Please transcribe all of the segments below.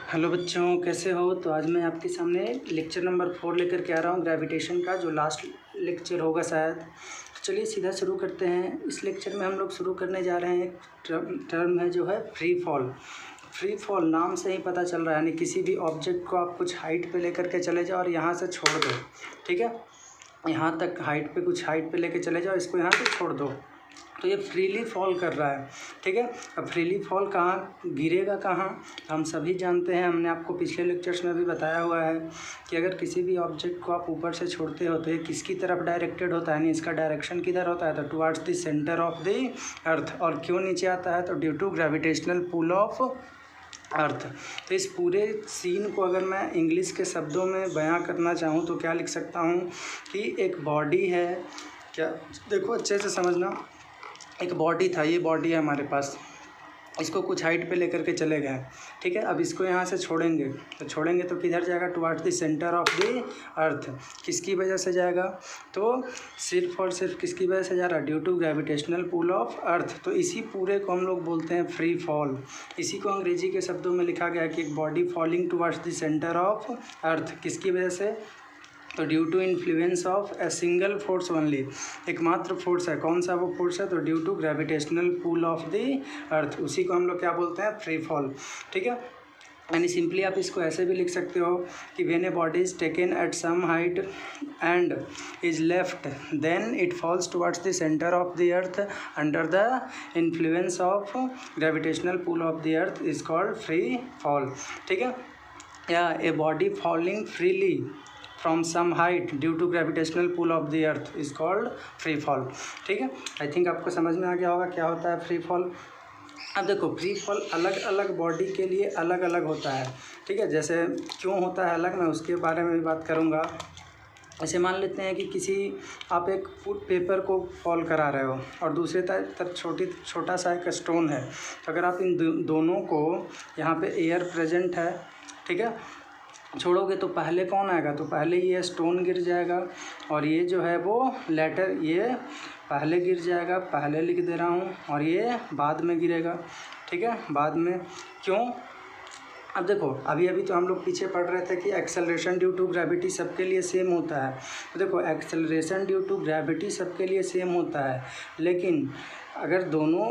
Hello बच्चों, कैसे हो। तो आज मैं आपके सामने लेक्चर नंबर 4 लेकर के आ रहा हूँ ग्रेविटेशन का, जो लास्ट लेक्चर होगा शायद। तो चलिए सीधा शुरू करते हैं। इस लेक्चर में हम लोग शुरू करने जा रहे हैं एक टर्म है जो है फ्री फॉल। फ्री फॉल नाम से ही पता चल रहा है, यानी किसी भी ऑब्जेक्ट को आप कुछ हाइट पे लेकर के चले जाओ और यहाँ से छोड़ दो। ठीक है, यहाँ तक हाइट पे, कुछ हाइट पे लेके चले जाओ, इसको यहाँ से छोड़ दो तो ये फ्रीली फॉल कर रहा है। ठीक है, अब फ्रीली फॉल कहाँ गिरेगा, कहाँ हम सभी जानते हैं, हमने आपको पिछले लेक्चर्स में भी बताया हुआ है कि अगर किसी भी ऑब्जेक्ट को आप ऊपर से छोड़ते हो तो ये किसकी तरफ डायरेक्टेड होता है, यानी इसका डायरेक्शन किधर होता है, तो towards the centre of the earth. और क्यों नीचे आता है, तो due to gravitational pull of earth. तो इस पूरे सीन को अगर मैं इंग्लिश के शब्दों में बयां करना चाहूँ तो क्या लिख सकता हूँ कि एक बॉडी है। क्या, देखो अच्छे से समझना, एक बॉडी था, ये बॉडी है हमारे पास, इसको कुछ हाइट पे लेकर के चले गए। ठीक है, अब इसको यहाँ से छोड़ेंगे तो किधर जाएगा, towards the centre of the अर्थ। किसकी वजह से जाएगा, तो सिर्फ और सिर्फ किसकी वजह से जा रहा है, due to gravitational pull of earth. तो इसी पूरे को हम लोग बोलते हैं फ्री फॉल। इसी को अंग्रेजी के शब्दों में लिखा गया कि एक body falling towards the centre of earth. किसकी वजह से, तो due to influence of a single force only, एकमात्र फोर्स है। कौन सा वो फोर्स है, तो due to gravitational pull of the earth. उसी को हम लोग क्या बोलते हैं, फ्री फॉल। ठीक है, यानी सिंपली आप इसको ऐसे भी लिख सकते हो कि when a body is taken at some height and is left then it falls towards the centre of the earth under the influence of gravitational pull of the earth is called free fall. ठीक है, या a body falling freely from some height due to gravitational pull of the earth is called free fall। ठीक है, I think आपको समझ में आ गया होगा क्या होता है फ्री फॉल। अब देखो, फ्री फॉल अलग अलग बॉडी के लिए अलग अलग होता है। ठीक है, जैसे क्यों होता है अलग, मैं उसके बारे में भी बात करूँगा। ऐसे मान लेते हैं कि आप एक पेपर को फॉल करा रहे हो और दूसरे तरफ छोटा सा एक स्टोन है। तो अगर आप इन दोनों को, यहाँ पे एयर प्रेजेंट है, ठीक है, छोड़ोगे तो पहले कौन आएगा, तो पहले ये स्टोन गिर जाएगा और ये जो है वो लेटर, ये पहले गिर जाएगा, पहले लिख दे रहा हूँ, और ये बाद में गिरेगा। ठीक है, बाद में। क्यों, अब देखो अभी तो हम लोग पीछे पढ़ रहे थे कि एक्सेलरेशन ड्यू टू ग्रेविटी सबके लिए सेम होता है। तो देखो, एक्सेलरेशन ड्यू टू ग्रेविटी सबके लिए सेम होता है, लेकिन अगर दोनों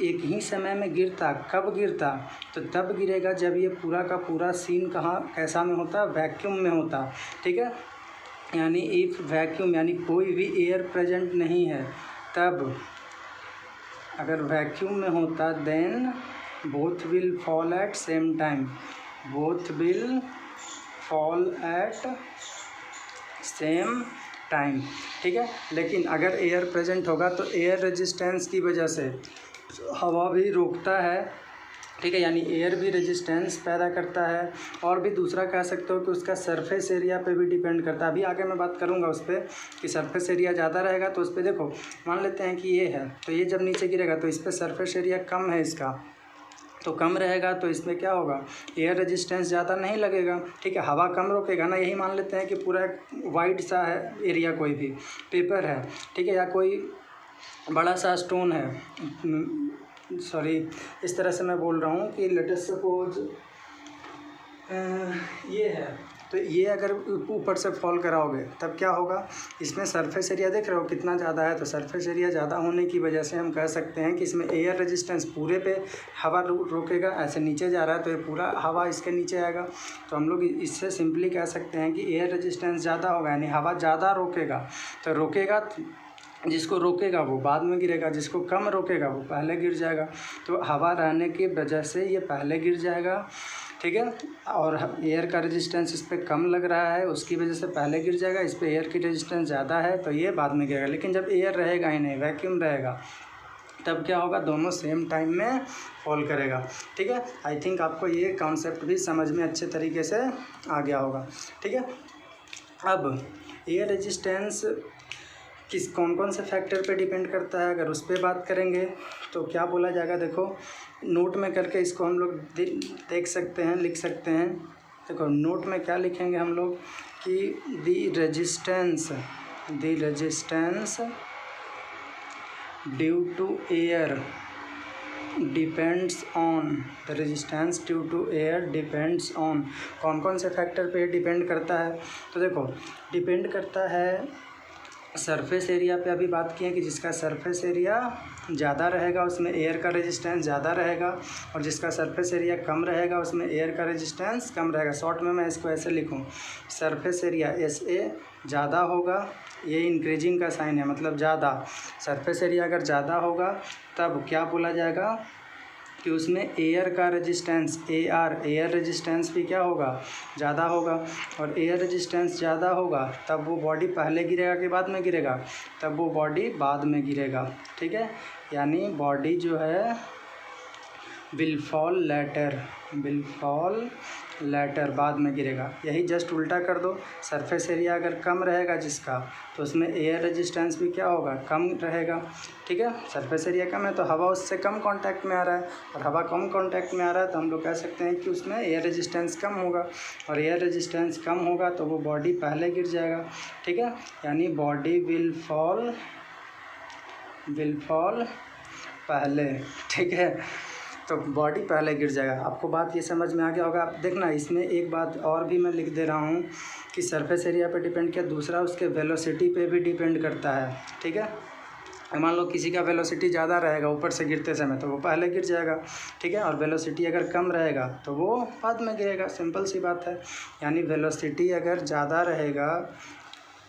एक ही समय में गिरता, कब गिरता, तो तब गिरेगा जब ये पूरा का पूरा सीन कैसा में होता, वैक्यूम में होता। ठीक है, यानी इफ़ वैक्यूम, यानी कोई भी एयर प्रेजेंट नहीं है, तब अगर वैक्यूम में होता then both will fall at same time, both will fall at same time. ठीक है, लेकिन अगर एयर प्रेजेंट होगा तो एयर रेजिस्टेंस की वजह से हवा भी रोकता है। ठीक है, यानी एयर भी रेजिस्टेंस पैदा करता है। और भी दूसरा कह सकते हो कि उसका सरफेस एरिया पे भी डिपेंड करता है। अभी आगे मैं बात करूँगा उस पर कि सरफेस एरिया ज़्यादा रहेगा तो उस पर देखो, मान लेते हैं कि ये है, तो ये जब नीचे गिरेगा तो इस पर सरफेस एरिया कम है इसका, तो कम रहेगा, तो इसमें क्या होगा, एयर रेजिस्टेंस ज़्यादा नहीं लगेगा। ठीक है, हवा कम रोकेगा ना। यही मान लेते हैं कि पूरा वाइड सा है एरिया, कोई भी पेपर है, ठीक है, या कोई बड़ा सा स्टोन है, सॉरी इस तरह से मैं बोल रहा हूँ कि लेट अस सपोज ये है, तो ये अगर ऊपर से फॉल कराओगे तब क्या होगा, इसमें सरफेस एरिया देख रहे हो कितना ज़्यादा है। तो सरफेस एरिया ज़्यादा होने की वजह से हम कह सकते हैं कि इसमें एयर रेजिस्टेंस पूरे पे हवा रोकेगा। ऐसे नीचे जा रहा है तो ये पूरा हवा इसके नीचे आएगा, तो हम लोग इससे सिंपली कह सकते हैं कि एयर रेजिस्टेंस ज़्यादा होगा, यानी हवा ज़्यादा रोकेगा। तो रोकेगा, जिसको रोकेगा वो बाद में गिरेगा, जिसको कम रोकेगा वो पहले गिर जाएगा। तो हवा रहने की वजह से ये पहले गिर जाएगा। ठीक है, और एयर का रेजिस्टेंस इस पर कम लग रहा है, उसकी वजह से पहले गिर जाएगा। इस पर एयर की रेजिस्टेंस ज़्यादा है तो ये बाद में गिरेगा। लेकिन जब एयर रहेगा ही नहीं, वैक्यूम रहेगा, तब क्या होगा, दोनों सेम टाइम में फॉल करेगा। ठीक है, आई थिंक आपको ये कॉन्सेप्ट भी समझ में अच्छे तरीके से आ गया होगा। ठीक है, अब एयर रेजिस्टेंस कौन कौन से फैक्टर पे डिपेंड करता है, अगर उस पर बात करेंगे तो क्या बोला जाएगा, देखो नोट में करके इसको हम लोग देख सकते हैं, लिख सकते हैं। देखो नोट में क्या लिखेंगे हम लोग कि the resistance due to air depends on the resistance due to air depends on, कौन कौन से फैक्टर पे डिपेंड करता है? तो देखो डिपेंड करता है सरफेस एरिया पे। अभी बात की है कि जिसका सरफेस एरिया ज़्यादा रहेगा उसमें एयर का रेजिस्टेंस ज़्यादा रहेगा, और जिसका सरफेस एरिया कम रहेगा उसमें एयर का रेजिस्टेंस कम रहेगा। शॉर्ट में मैं इसको ऐसे लिखूँ, सरफेस एरिया SA ज़्यादा होगा, ये इंक्रीजिंग का साइन है, मतलब ज़्यादा। सरफेस एरिया अगर ज़्यादा होगा तब क्या बोला जाएगा कि उसमें एयर का रेजिस्टेंस AR, एयर रेजिस्टेंस भी क्या होगा, ज़्यादा होगा। और एयर रेजिस्टेंस ज़्यादा होगा तब वो बॉडी पहले गिरेगा कि बाद में गिरेगा? तब वो बॉडी बाद में गिरेगा, ठीक है। यानी बॉडी जो है विल फॉल लेटर, बाद में गिरेगा। यही जस्ट उल्टा कर दो, सरफेस एरिया अगर कम रहेगा जिसका, तो उसमें एयर रेजिस्टेंस भी क्या होगा, कम रहेगा, ठीक है। सरफेस एरिया कम है तो हवा उससे कम कांटेक्ट में आ रहा है, और हवा कम कांटेक्ट में आ रहा है तो हम लोग कह सकते हैं कि उसमें एयर रेजिस्टेंस कम होगा, और एयर रेजिस्टेंस कम होगा तो वो बॉडी पहले गिर जाएगा, ठीक है। यानी बॉडी विल फॉल पहले, ठीक है। तो बॉडी पहले गिर जाएगा। आपको बात ये समझ में आ गया होगा। आप देखना इसमें एक बात और भी मैं लिख दे रहा हूँ कि सरफेस एरिया पे डिपेंड किया, दूसरा उसके वेलोसिटी पे भी डिपेंड करता है, ठीक है। मान लो किसी का वेलोसिटी ज़्यादा रहेगा ऊपर से गिरते समय तो वो पहले गिर जाएगा, ठीक है। और वेलोसिटी अगर कम रहेगा तो वो बाद में गिरेगा, सिंपल सी बात है। यानी वेलोसिटी अगर ज़्यादा रहेगा,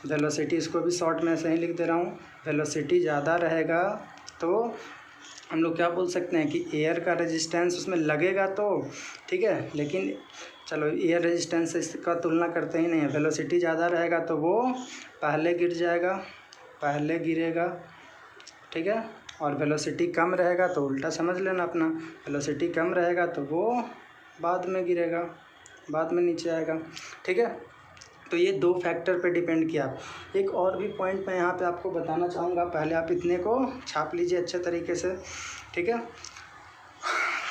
वेलोसिटी इसको भी शॉर्ट में ऐसे ही लिख दे रहा हूँ, वेलोसिटी ज़्यादा रहेगा तो हम लोग क्या बोल सकते हैं कि एयर का रेजिस्टेंस उसमें लगेगा तो, ठीक है। लेकिन चलो एयर रेजिस्टेंस से इसका तुलना करते ही नहीं है। वेलोसिटी ज़्यादा रहेगा तो वो पहले गिर जाएगा, पहले गिरेगा, ठीक है। और वेलोसिटी कम रहेगा तो उल्टा समझ लेना अपना, वेलोसिटी कम रहेगा तो वो बाद में गिरेगा, बाद में नीचे आएगा, ठीक है। तो ये दो फैक्टर पे डिपेंड किया। एक और भी पॉइंट मैं यहाँ पे आपको बताना चाहूँगा, पहले आप इतने को छाप लीजिए अच्छे तरीके से, ठीक है।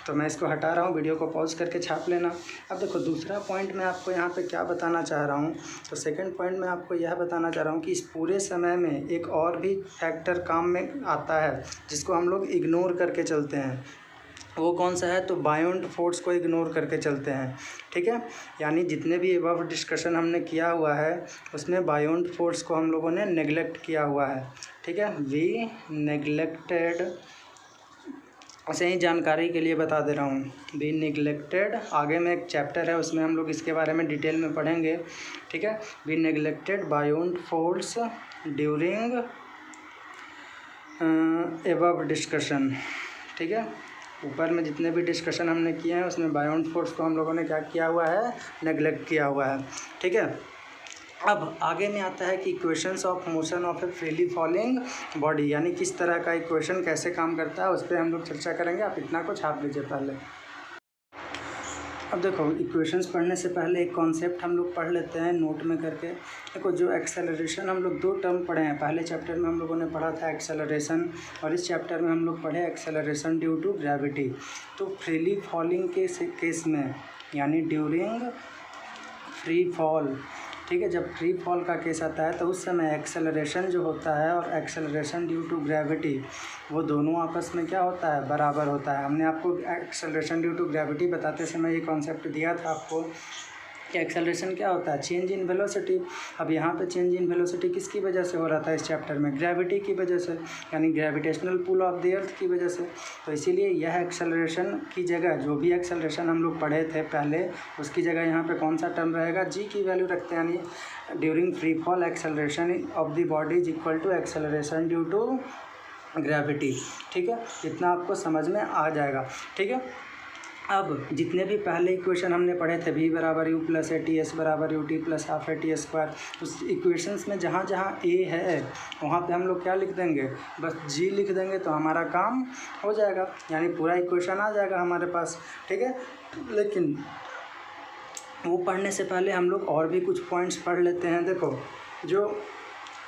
तो मैं इसको हटा रहा हूँ, वीडियो को पॉज करके छाप लेना। अब देखो दूसरा पॉइंट मैं आपको यहाँ पे क्या बताना चाह रहा हूँ, तो सेकंड पॉइंट मैं आपको यह बताना चाह रहा हूँ कि इस पूरे समय में एक और भी फैक्टर काम में आता है जिसको हम लोग इग्नोर करके चलते हैं। वो कौन सा है? तो बायोंड फोर्स को इग्नोर करके चलते हैं, ठीक है। यानी जितने भी अबव डिस्कशन हमने किया हुआ है उसमें बायोंड फोर्स को हम लोगों ने नेगलेक्ट किया हुआ है, ठीक है। वी नेगलेक्टेड, ऐसे ही जानकारी के लिए बता दे रहा हूँ, वी नेगलेक्टेड। आगे में एक चैप्टर है उसमें हम लोग इसके बारे में डिटेल में पढ़ेंगे, ठीक है। We neglected buoyant force during above discussion, ठीक है। ऊपर में जितने भी डिस्कशन हमने किए हैं उसमें बायोंड फोर्स को हम लोगों ने क्या किया हुआ है? नेगलेक्ट किया हुआ है, ठीक है। अब आगे में आता है कि equations of motion of A freely falling body, यानी किस तरह का इक्वेशन कैसे काम करता है उस पर हम लोग चर्चा करेंगे। आप इतना को छाप लीजिए पहले। अब देखो इक्वेशंस पढ़ने से पहले एक कॉन्सेप्ट हम लोग पढ़ लेते हैं नोट में करके। देखो जो एक्सेलरेशन, हम लोग दो टर्म पढ़े हैं। पहले चैप्टर में हम लोगों ने पढ़ा था एक्सेलरेशन, और इस चैप्टर में हम लोग पढ़े एक्सेलरेशन ड्यू टू ग्रेविटी। तो फ्रीली फॉलिंग के केस में, यानी ड्यूरिंग फ्री फॉल, ठीक है, जब फ्री फॉल का केस आता है तो उस समय एक्सेलरेशन जो होता है और एक्सेलरेशन ड्यू टू ग्रेविटी, वो दोनों आपस में क्या होता है? बराबर होता है। हमने आपको एक्सेलरेशन ड्यू टू ग्रेविटी बताते समय ये कॉन्सेप्ट दिया था आपको कि एक्सेलरेशन क्या होता है? Change in velocity. अब यहाँ पे चेंज इन वेलोसिटी किसकी वजह से हो रहा था इस चैप्टर में? ग्रेविटी की वजह से, यानी gravitational pull of the earth की वजह से। तो इसीलिए यह एक्सेलरेशन की जगह, जो भी एक्सेलरेशन हम लोग पढ़े थे पहले, उसकी जगह यहाँ पे कौन सा टर्म रहेगा? जी की वैल्यू रखते हैं, यानी during free fall acceleration of the body is equal to acceleration due to gravity, ठीक है। इतना आपको समझ में आ जाएगा, ठीक है। अब जितने भी पहले इक्वेशन हमने पढ़े थे, v बराबर u plus a t s बराबर u t plus half a t square, उस इक्वेशंस में जहाँ जहाँ a है वहाँ पे हम लोग क्या लिख देंगे? बस g लिख देंगे तो हमारा काम हो जाएगा, यानी पूरा इक्वेशन आ जाएगा हमारे पास, ठीक है। लेकिन वो पढ़ने से पहले हम लोग और भी कुछ पॉइंट्स पढ़ लेते हैं। देखो जो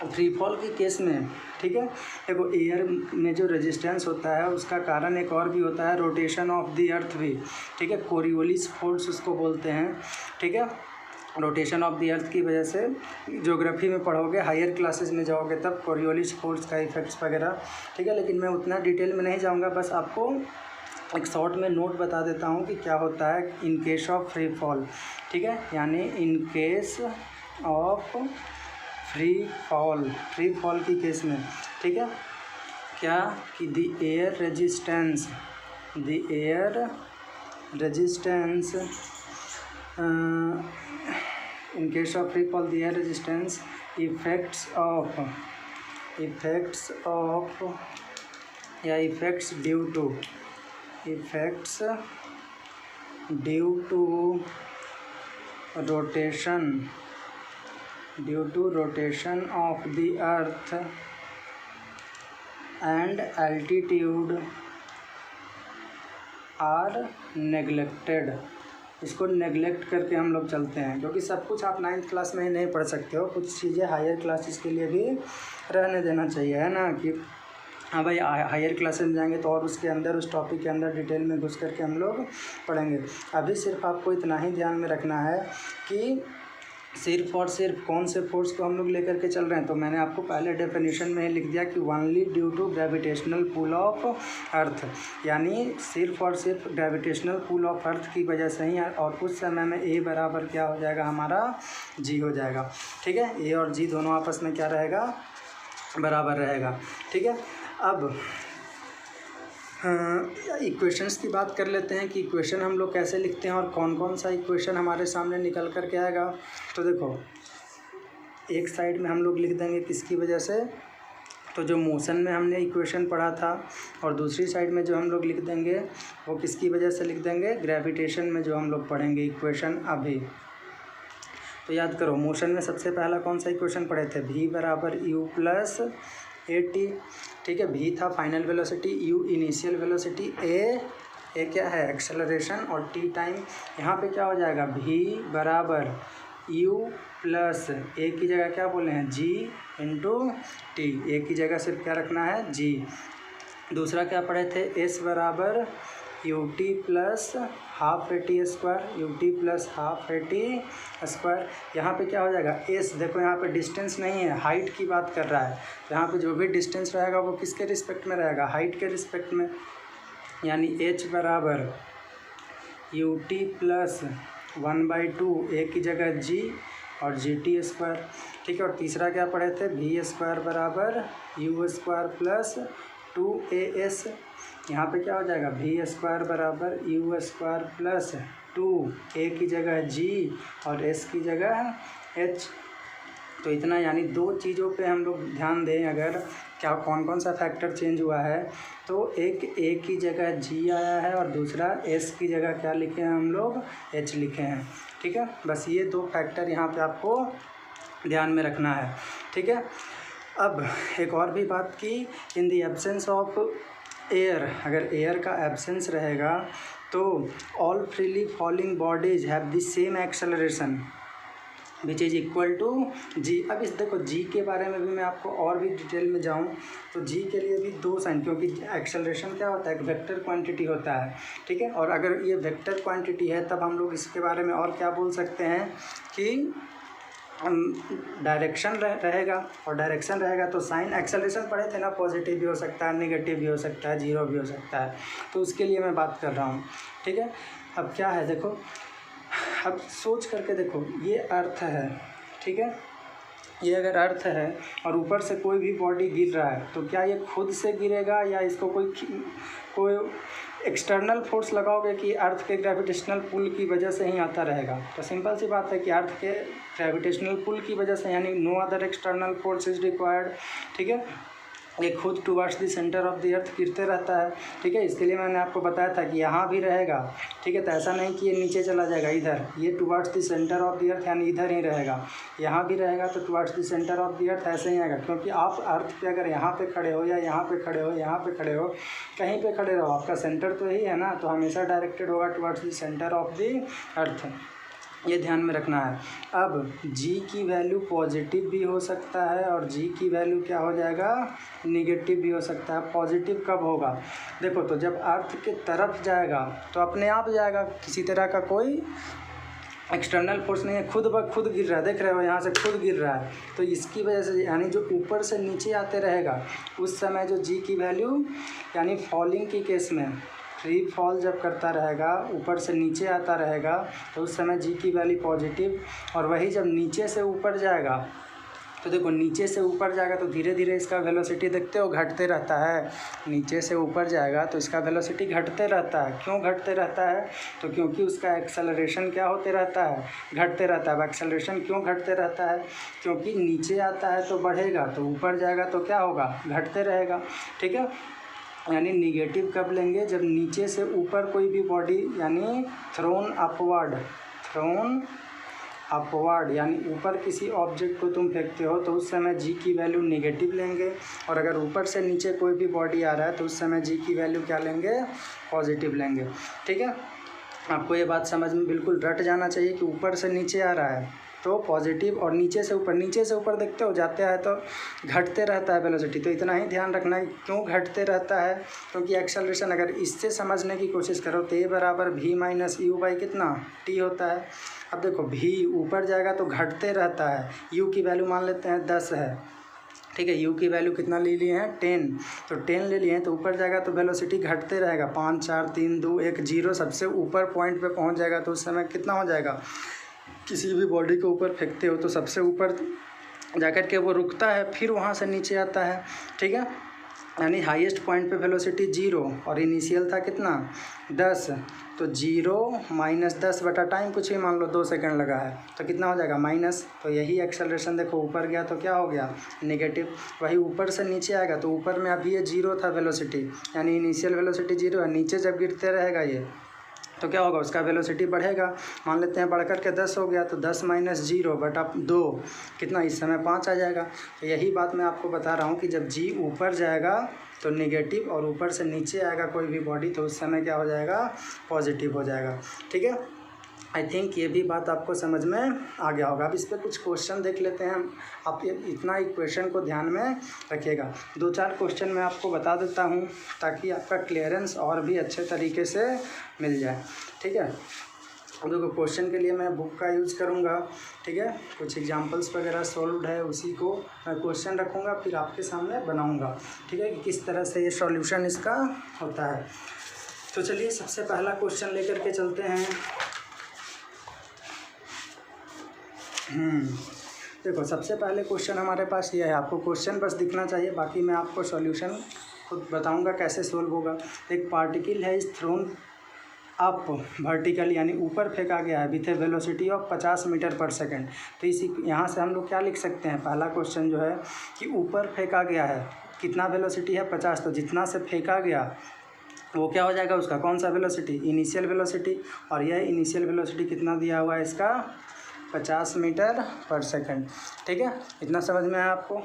फ्री फॉल के केस में, ठीक है, देखो एयर में जो रेजिस्टेंस होता है उसका कारण एक और भी होता है, रोटेशन ऑफ द अर्थ भी, ठीक है। कोरियोलिस फोर्स उसको बोलते हैं, ठीक है। रोटेशन ऑफ द अर्थ की वजह से ज्योग्राफी में पढ़ोगे, हायर क्लासेस में जाओगे तब कोरियोलिस फोर्स का इफेक्ट्स वगैरह, ठीक है। लेकिन मैं उतना डिटेल में नहीं जाऊँगा, बस आपको एक शॉर्ट में नोट बता देता हूँ कि क्या होता है in case of free fall, ठीक है, यानी in case of free fall की केस में, ठीक है, क्या कि the air resistance in case of free fall, the air resistance effects due to rotation of the earth and altitude are neglected। इसको नेगलेक्ट करके हम लोग चलते हैं, क्योंकि सब कुछ आप 9th क्लास में ही नहीं पढ़ सकते हो, कुछ चीज़ें हायर क्लासेस के लिए भी रहने देना चाहिए, है ना, कि हाँ भाई हायर क्लासेस में जाएंगे तो और उसके अंदर उस टॉपिक के अंदर डिटेल में घुस करके हम लोग पढ़ेंगे। अभी सिर्फ आपको इतना ही ध्यान में रखना है कि सिर्फ और सिर्फ कौन से फोर्स को हम लोग लेकर के चल रहे हैं। तो मैंने आपको पहले डेफिनेशन में ही लिख दिया कि only due to gravitational pull of earth, यानी सिर्फ और सिर्फ ग्रेविटेशनल पुल ऑफ अर्थ की वजह से ही, और उस समय में ए बराबर क्या हो जाएगा हमारा जी हो जाएगा, ठीक है, ए और जी दोनों आपस में क्या रहेगा, बराबर रहेगा, ठीक है। अब इक्वेशंस की बात कर लेते हैं कि इक्वेशन हम लोग कैसे लिखते हैं और कौन कौन सा इक्वेशन हमारे सामने निकल कर के आएगा। तो देखो एक साइड में हम लोग लिख देंगे किसकी वजह से, तो जो मोशन में हमने इक्वेशन पढ़ा था, और दूसरी साइड में जो हम लोग लिख देंगे वो किसकी वजह से लिख देंगे, ग्रेविटेशन में जो हम लोग पढ़ेंगे इक्वेशन अभी। तो याद करो मोशन में सबसे पहला कौन सा इक्वेशन पढ़े थे, v बराबर u प्लस ए टी, ठीक है, v था final velocity, u initial velocity, a क्या है एक्सेलरेशन, और t टाइम। यहाँ पे क्या हो जाएगा, v बराबर u प्लस ए की जगह क्या बोले हैं g इंटू टी, ए की जगह सिर्फ क्या रखना है g। दूसरा क्या पढ़े थे, s बराबर u t plus half a t square, यहाँ पे क्या हो जाएगा एस, देखो यहाँ पे डिस्टेंस नहीं है, हाइट की बात कर रहा है, तो यहाँ पे जो भी डिस्टेंस रहेगा वो किसके रिस्पेक्ट में रहेगा, हाइट के रिस्पेक्ट में, यानी एच बराबर यू टी प्लस 1/2 ए की जगह जी और जी टी स्क्वायर, ठीक है। और तीसरा क्या पढ़े थे, वी स्क्वायर बराबर यू स्क्वायर प्लस 2as, यहाँ पे क्या हो जाएगा, वी स्क्वायर बराबर यू स्क्वायर प्लस 2a की जगह g और s की जगह h। तो इतना, यानी दो चीज़ों पे हम लोग ध्यान दें, अगर क्या कौन कौन सा फैक्टर चेंज हुआ है, तो एक a की जगह g आया है और दूसरा s की जगह क्या लिखे हैं हम लोग, h लिखे हैं, ठीक है। बस ये दो फैक्टर यहाँ पे आपको ध्यान में रखना है, ठीक है। अब एक और भी बात की, in the absence of air, अगर एयर का एब्सेंस रहेगा तो all freely falling bodies have the same acceleration which is equal to g. अब इस देखो जी के बारे में भी मैं आपको और भी डिटेल में जाऊँ तो जी के लिए भी दो साइन, क्योंकि एक्सेलरेशन क्या होता है, एक वेक्टर क्वांटिटी होता है, ठीक है। और अगर ये वेक्टर क्वांटिटी है तब हम लोग इसके बारे में और क्या बोल सकते हैं कि डायरेक्शन रहेगा, और डायरेक्शन रहेगा तो साइन, एक्सेलरेशन पढ़े थे ना, पॉजिटिव भी हो सकता है, नेगेटिव भी हो सकता है, जीरो भी हो सकता है, तो उसके लिए मैं बात कर रहा हूँ, ठीक है। अब क्या है देखो, अब सोच करके देखो, ये अर्थ है, ठीक है, ये अगर अर्थ है और ऊपर से कोई भी बॉडी गिर रहा है, तो क्या ये खुद से गिरेगा या इसको कोई एक्सटर्नल फोर्स लगाओगे कि अर्थ के ग्रेविटेशनल पुल की वजह से ही आता रहेगा। तो सिंपल सी बात है कि अर्थ के ग्रेविटेशनल पुल की वजह से, यानी no other external force is required, ठीक है। ये खुद towards the centre of the earth गिरते रहता है, ठीक है। इसके लिए मैंने आपको बताया था कि यहाँ भी रहेगा, ठीक है, तो ऐसा नहीं कि ये नीचे चला जाएगा इधर, ये towards the centre of the अर्थ यानी इधर ही रहेगा, यहाँ भी रहेगा तो towards the centre of the अर्थ ऐसे ही आएगा, क्योंकि आप अर्थ पे अगर यहाँ पे खड़े हो या यहाँ पे खड़े हो, यहाँ पे खड़े हो, कहीं पे खड़े रहो, आपका सेंटर तो यही है ना, तो हमेशा डायरेक्टेड होगा towards the centre of the अर्थ, ये ध्यान में रखना है। अब g की वैल्यू पॉजिटिव भी हो सकता है और g की वैल्यू क्या हो जाएगा, निगेटिव भी हो सकता है। पॉजिटिव कब होगा, देखो, तो जब अर्थ के तरफ जाएगा तो अपने आप जाएगा, किसी तरह का कोई एक्सटर्नल फोर्स नहीं है, खुद ब खुद गिर रहा है, देख रहे हो यहाँ से खुद गिर रहा है, तो इसकी वजह से, यानी जो ऊपर से नीचे आते रहेगा उस समय जो g की वैल्यू, यानी फॉलिंग की केस में, फ्री फॉल जब करता रहेगा, ऊपर से नीचे आता रहेगा, तो उस समय जी की वैल्यू पॉजिटिव, और वही जब नीचे से ऊपर जाएगा तो देखो नीचे से ऊपर जाएगा तो धीरे धीरे इसका वेलोसिटी देखते हो घटते रहता है। नीचे से ऊपर जाएगा तो इसका वेलोसिटी घटते रहता है। क्यों घटते रहता है? तो क्योंकि उसका एक्सेलरेशन क्या होते रहता है? घटते रहता है। अब एक्सेलरेशन क्यों घटते रहता है? क्योंकि नीचे आता है तो बढ़ेगा, तो ऊपर जाएगा तो क्या होगा? घटते रहेगा। ठीक है, यानी निगेटिव कब लेंगे? जब नीचे से ऊपर कोई भी बॉडी यानी थ्रोन अपवर्ड यानी ऊपर किसी ऑब्जेक्ट को तुम फेंकते हो तो उस समय जी की वैल्यू नेगेटिव लेंगे, और अगर ऊपर से नीचे कोई भी बॉडी आ रहा है तो उस समय जी की वैल्यू क्या लेंगे? पॉजिटिव लेंगे। ठीक है, आपको ये बात समझ में बिल्कुल रट जाना चाहिए कि ऊपर से नीचे आ रहा है तो पॉजिटिव, और नीचे से ऊपर देखते हो जाते हैं तो घटते रहता है वेलोसिटी। तो इतना ही ध्यान रखना है क्यों घटते रहता है, क्योंकि एक्सेलरेशन अगर इससे समझने की कोशिश करो तो ए बराबर भी माइनस यू बाई कितना टी होता है। अब देखो भी ऊपर जाएगा तो घटते रहता है। यू की वैल्यू मान लेते हैं 10 है। ठीक है, यू की वैल्यू कितना ले लिए हैं? 10। तो 10 ले लिए हैं तो ऊपर जाएगा तो वेलोसिटी घटते रहेगा। 5 4 3 2 1 0 सबसे ऊपर पॉइंट पे पहुंच जाएगा तो उस समय कितना हो जाएगा? किसी भी बॉडी को ऊपर फेंकते हो तो सबसे ऊपर जाकर के वो रुकता है, फिर वहाँ से नीचे आता है। ठीक है, यानी हाईएस्ट पॉइंट पे वेलोसिटी 0 और इनिशियल था कितना? 10। तो 0 माइनस 10 बटा टाइम कुछ भी मान लो 2 सेकंड लगा है तो कितना हो जाएगा? माइनस। तो यही एक्सेलरेशन देखो ऊपर गया तो क्या हो गया? नेगेटिव। वही ऊपर से नीचे आएगा तो ऊपर में अभी ये 0 था वेलोसिटी, यानी इनिशियल वेलोसिटी 0 है। नीचे जब गिरते रहेगा ये तो क्या होगा? उसका वेलोसिटी बढ़ेगा। मान लेते हैं बढ़ कर के 10 हो गया तो 10 माइनस 0 बटा 2 कितना? इस समय 5 आ जाएगा। तो यही बात मैं आपको बता रहा हूँ कि जब जी ऊपर जाएगा तो नेगेटिव, और ऊपर से नीचे आएगा कोई भी बॉडी तो उस समय क्या हो जाएगा? पॉजिटिव हो जाएगा। ठीक है, आई थिंक ये भी बात आपको समझ में आ गया होगा। अब इस पर कुछ क्वेश्चन देख लेते हैं। आप इतना ही क्वेश्चन को ध्यान में रखिएगा। 2-4 क्वेश्चन मैं आपको बता देता हूँ ताकि आपका क्लियरेंस और भी अच्छे तरीके से मिल जाए। ठीक है, देखो क्वेश्चन के लिए मैं बुक का यूज़ करूँगा। ठीक है, कुछ एग्जांपल्स वगैरह सॉल्व है उसी को मैं क्वेश्चन रखूँगा, फिर आपके सामने बनाऊँगा। ठीक है, कि किस तरह से ये सॉल्यूशन इसका होता है। तो चलिए सबसे पहला क्वेश्चन लेकर के चलते हैं। देखो सबसे पहले क्वेश्चन हमारे पास ये है। आपको क्वेश्चन बस दिखना चाहिए, बाकी मैं आपको सॉल्यूशन खुद बताऊंगा कैसे सोल्व होगा। एक पार्टिकल है इस थ्रोन अप वर्टिकल यानी ऊपर फेंका गया है with a velocity of 50 metre per second. तो इसी यहाँ से हम लोग क्या लिख सकते हैं? पहला क्वेश्चन जो है कि ऊपर फेंका गया है, कितना वेलोसिटी है? 50। तो जितना से फेंका गया वो क्या हो जाएगा? उसका कौन सा वेलोसिटी? Initial velocity. और यह इनिशियल वेलोसिटी कितना दिया हुआ है इसका? 50 मीटर पर सेकंड। ठीक है, इतना समझ में आया आपको?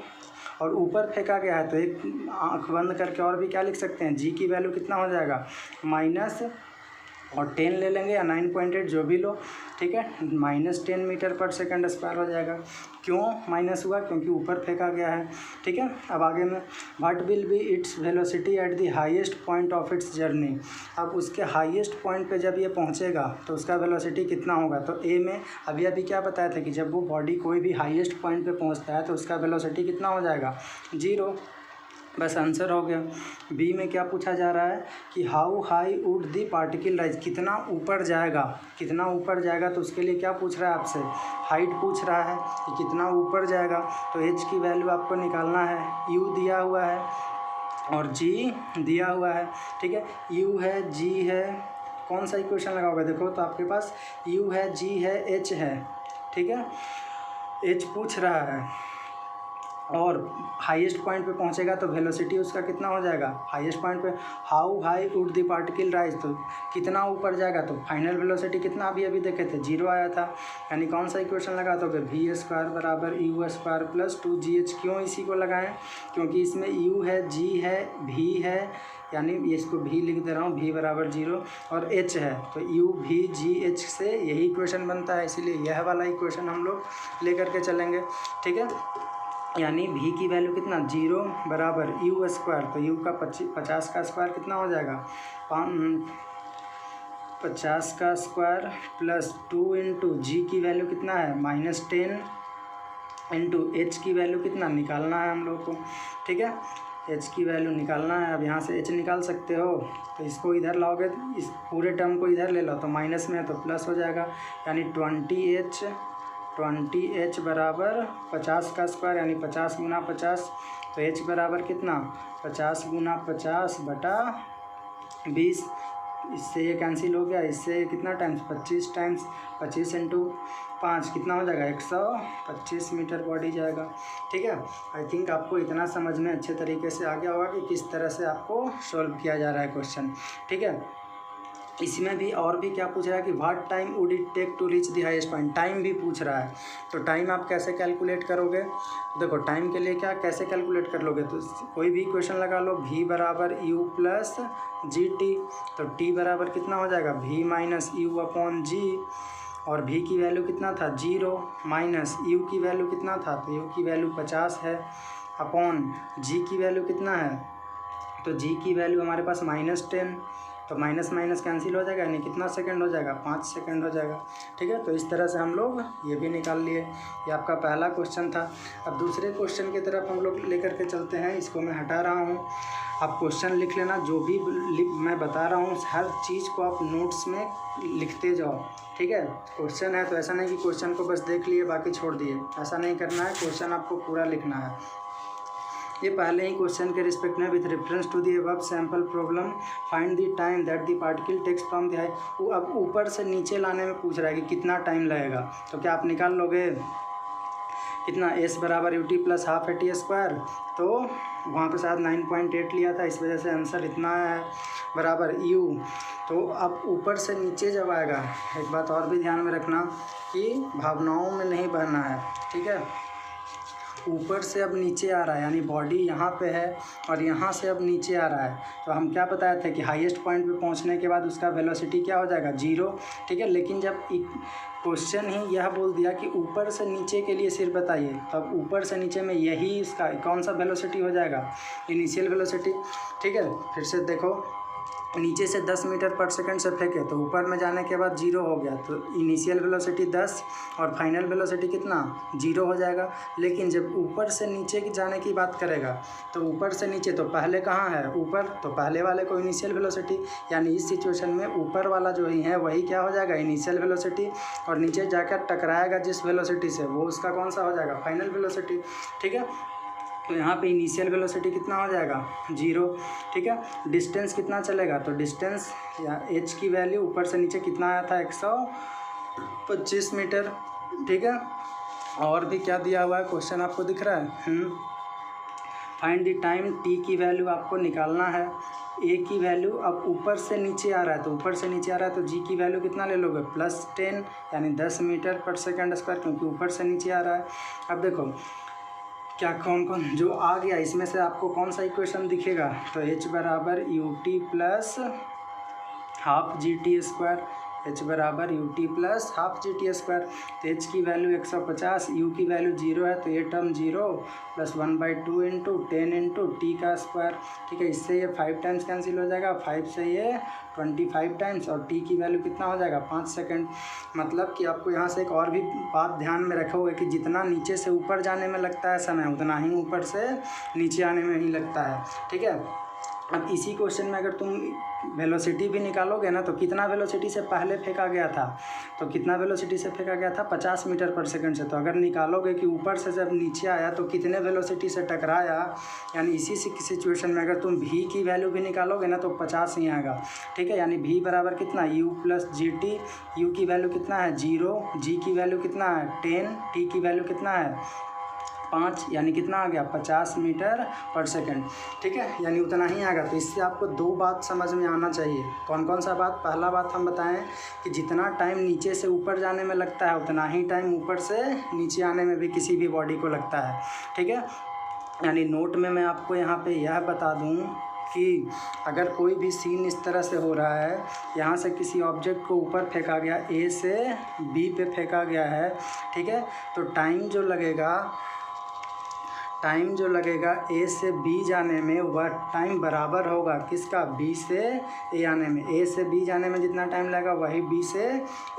और ऊपर फेंका गया है तो एक आँख बंद करके और भी क्या लिख सकते हैं? जी की वैल्यू कितना हो जाएगा? माइनस और 10 ले लेंगे या 9.8 जो भी लो। ठीक है, -10 मीटर पर सेकंड स्क्वायर हो जाएगा। क्यों माइनस हुआ? क्योंकि ऊपर फेंका गया है। ठीक है, अब आगे में what will be its velocity at the highest point of its journey. अब उसके हाईएस्ट पॉइंट पे जब ये पहुंचेगा तो उसका वेलोसिटी कितना होगा? तो ए में अभी क्या बताया था कि जब वो बॉडी कोई भी हाईएस्ट पॉइंट पे पहुंचता है तो उसका वेलोसिटी कितना हो जाएगा? 0। बस आंसर हो गया। बी में क्या पूछा जा रहा है कि how high would the particle rise, कितना ऊपर जाएगा? कितना ऊपर जाएगा तो उसके लिए क्या पूछ रहा है आपसे? हाइट पूछ रहा है कि कितना ऊपर जाएगा। तो एच की वैल्यू आपको निकालना है। यू दिया हुआ है और जी दिया हुआ है। ठीक है, यू है, जी है, कौन सा इक्वेशन लगाओगे? देखो तो आपके पास यू है, जी है, एच है। ठीक है, एच पूछ रहा है और हाईएस्ट पॉइंट पे पहुंचेगा तो वेलोसिटी उसका कितना हो जाएगा? हाईएस्ट पॉइंट पे how high would the particle rise, तो कितना ऊपर जाएगा? तो फाइनल वेलोसिटी कितना अभी देखे थे? 0 आया था। यानी कौन सा इक्वेशन लगा तो वी स्क्वायर बराबर यू स्क्वायर प्लस 2gh। क्यों इसी को लगाएं? क्योंकि इसमें यू है, जी है, भी है, यानी इसको भी लिख दे रहा हूँ, भी बराबर 0 और h है तो यू भी जी एच से यही इक्वेशन बनता है। इसीलिए यह वाला इक्वेशन हम लोग लेकर के चलेंगे। ठीक है, यानी v की वैल्यू कितना? 0 बराबर यू स्क्वायर। तो u का 50 का स्क्वायर कितना हो जाएगा? 50 का स्क्वायर प्लस 2 इंटू जी की वैल्यू कितना है? -10 इंटू एच की वैल्यू कितना निकालना है हम लोग को। ठीक है, एच की वैल्यू निकालना है। अब यहाँ से एच निकाल सकते हो, तो इसको इधर लाओगे, इस पूरे टर्म को इधर ले लो, तो माइनस में है तो प्लस हो जाएगा, यानी 20h बराबर 50 का स्क्वायर, यानी 50 गुना 50, तो h बराबर कितना 50 गुना 50 बटा 20। इससे ये कैंसिल हो गया, इससे कितना टाइम्स 25 टाइम्स 25 इंटू 5 कितना हो जाएगा 125 मीटर बॉडी जाएगा। ठीक है, आई थिंक आपको इतना समझ में अच्छे तरीके से आ गया होगा कि किस तरह से आपको सॉल्व किया जा रहा है क्वेश्चन। ठीक है, इसमें भी और भी क्या पूछ रहा है कि what time would it take to reach the highest point, time भी पूछ रहा है। तो टाइम आप कैसे कैलकुलेट करोगे, देखो टाइम के लिए क्या कैसे कैलकुलेट कर लोगे, तो कोई भी क्वेश्चन लगा लो, v बराबर u प्लस जी टी, तो t बराबर कितना हो जाएगा v माइनस यू अपॉन जी, और v की वैल्यू कितना था 0 माइनस u की वैल्यू कितना था, तो u की वैल्यू 50 है, अपॉन g की वैल्यू कितना है, तो g की वैल्यू हमारे पास -10, तो माइनस माइनस कैंसिल हो जाएगा, यानी कितना सेकंड हो जाएगा 5 सेकंड हो जाएगा। ठीक है, तो इस तरह से हम लोग ये भी निकाल लिए। ये आपका पहला क्वेश्चन था। अब दूसरे क्वेश्चन की तरफ हम लोग लेकर के चलते हैं। इसको मैं हटा रहा हूँ, आप क्वेश्चन लिख लेना, जो भी मैं बता रहा हूँ हर चीज़ को आप नोट्स में लिखते जाओ। ठीक है, क्वेश्चन है तो ऐसा नहीं कि क्वेश्चन को बस देख लिए बाकी छोड़ दिए, ऐसा नहीं करना है, क्वेश्चन आपको पूरा लिखना है। ये पहले ही क्वेश्चन के रिस्पेक्ट में with reference to the above sample problem find the time that the particle takes from the high, वो अब ऊपर से नीचे लाने में पूछ रहा है कि कितना टाइम लगेगा, तो क्या आप निकाल लोगे कितना s बराबर u t plus half a t square, तो वहाँ पे शायद 9.8 लिया था, इस वजह से आंसर इतना है बराबर u। तो अब ऊपर से नीचे जब आएगा, एक बात और भी ध्यान में रखना कि भावनाओं में नहीं बहना है। ठीक है, ऊपर से अब नीचे आ रहा है, यानी बॉडी यहाँ पे है और यहाँ से अब नीचे आ रहा है, तो हम क्या बताए थे कि हाईएस्ट पॉइंट पे पहुँचने के बाद उसका वेलोसिटी क्या हो जाएगा 0। ठीक है, लेकिन जब क्वेश्चन ही यह बोल दिया कि ऊपर से नीचे के लिए सिर्फ बताइए, तब ऊपर से नीचे में यही इसका कौन सा वेलोसिटी हो जाएगा, इनिशियल वेलोसिटी। ठीक है, फिर से देखो, नीचे से 10 मीटर पर सेकंड से फेंके तो ऊपर में जाने के बाद 0 हो गया, तो इनिशियल वेलोसिटी 10 और फाइनल वेलोसिटी कितना 0 हो जाएगा। लेकिन जब ऊपर से नीचे की जाने की बात करेगा, तो ऊपर से नीचे तो पहले कहाँ है ऊपर, तो पहले वाले को इनिशियल वेलोसिटी, यानी इस सिचुएशन में ऊपर वाला जो ही है वही क्या हो जाएगा इनिशियल वेलोसिटी, और नीचे जाकर टकराएगा जिस वेलोसिटी से वो उसका कौन सा हो जाएगा फाइनल वेलोसिटी। ठीक है, तो यहाँ पे इनिशियल वेलोसिटी कितना हो जाएगा 0। ठीक है, डिस्टेंस कितना चलेगा, तो डिस्टेंस या h की वैल्यू ऊपर से नीचे कितना आया था 125 मीटर। ठीक है, और भी क्या दिया हुआ है क्वेश्चन आपको दिख रहा है, फाइंड द टाइम, t की वैल्यू आपको निकालना है, a की वैल्यू अब ऊपर से नीचे आ रहा है, तो ऊपर से नीचे आ रहा है तो g की वैल्यू कितना ले लोगे +10, यानी 10 मीटर पर सेकंड स्क्वायर, क्योंकि ऊपर से नीचे आ रहा है। अब देखो क्या कौन कौन जो आ गया, इसमें से आपको कौन सा इक्वेशन दिखेगा, तो h बराबर u t plus half G T square, h बराबर u t plus half G T square, तो h की वैल्यू 150, u की वैल्यू 0 है, तो ये term 0 plus 1/2 into 10 into T का स्क्वायर। ठीक है, इससे ये 5 टाइम्स कैंसिल हो जाएगा, 5 से ये 25 टाइम्स, और t की वैल्यू कितना हो जाएगा 5 सेकंड। मतलब कि आपको यहाँ से एक और भी बात ध्यान में रखोगे कि जितना नीचे से ऊपर जाने में लगता है समय, उतना ही ऊपर से नीचे आने में ही लगता है। ठीक है, अब इसी क्वेश्चन में अगर तुम वेलोसिटी भी निकालोगे ना, तो कितना वेलोसिटी से पहले फेंका गया था, तो कितना वेलोसिटी से फेंका गया था 50 मीटर पर सेकंड से, तो अगर निकालोगे कि ऊपर से जब नीचे आया तो कितने वेलोसिटी से टकराया, यानी इसी सिचुएशन में अगर तुम v की वैल्यू भी निकालोगे ना तो 50 ही आएगा। ठीक है, यानी v बराबर कितना u plus G T, u की वैल्यू कितना है 0, g की वैल्यू कितना है 10, t की वैल्यू कितना है 5, यानी कितना आ गया 50 मीटर पर सेकंड। ठीक है, यानी उतना ही आएगा। तो इससे आपको दो बात समझ में आना चाहिए। कौन कौन सा बात, पहला बात हम बताएं कि जितना टाइम नीचे से ऊपर जाने में लगता है, उतना ही टाइम ऊपर से नीचे आने में भी किसी भी बॉडी को लगता है। ठीक है, यानी नोट में मैं आपको यहाँ पे यह बता दूँ कि अगर कोई भी सीन इस तरह से हो रहा है, यहाँ से किसी ऑब्जेक्ट को ऊपर फेंका गया, ए से बी पे फेंका गया है, ठीक है, तो टाइम जो लगेगा ए से बी जाने में, वह टाइम बराबर होगा किसका, बी से ए आने में। ए से बी जाने में जितना टाइम लगेगा, वही बी से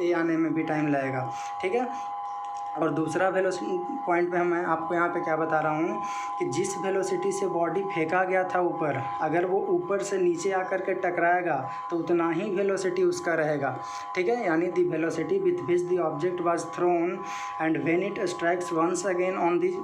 ए आने में भी टाइम लगेगा। ठीक है, और दूसरा वेलोसिटी पॉइंट पे मैं आपको यहाँ पे क्या बता रहा हूँ कि जिस वेलोसिटी से बॉडी फेंका गया था ऊपर, अगर वो ऊपर से नीचे आकर के टकराएगा तो उतना ही वेलोसिटी उसका रहेगा, ठीक है। यानी the velocity with which the object was thrown and when it strikes once again on the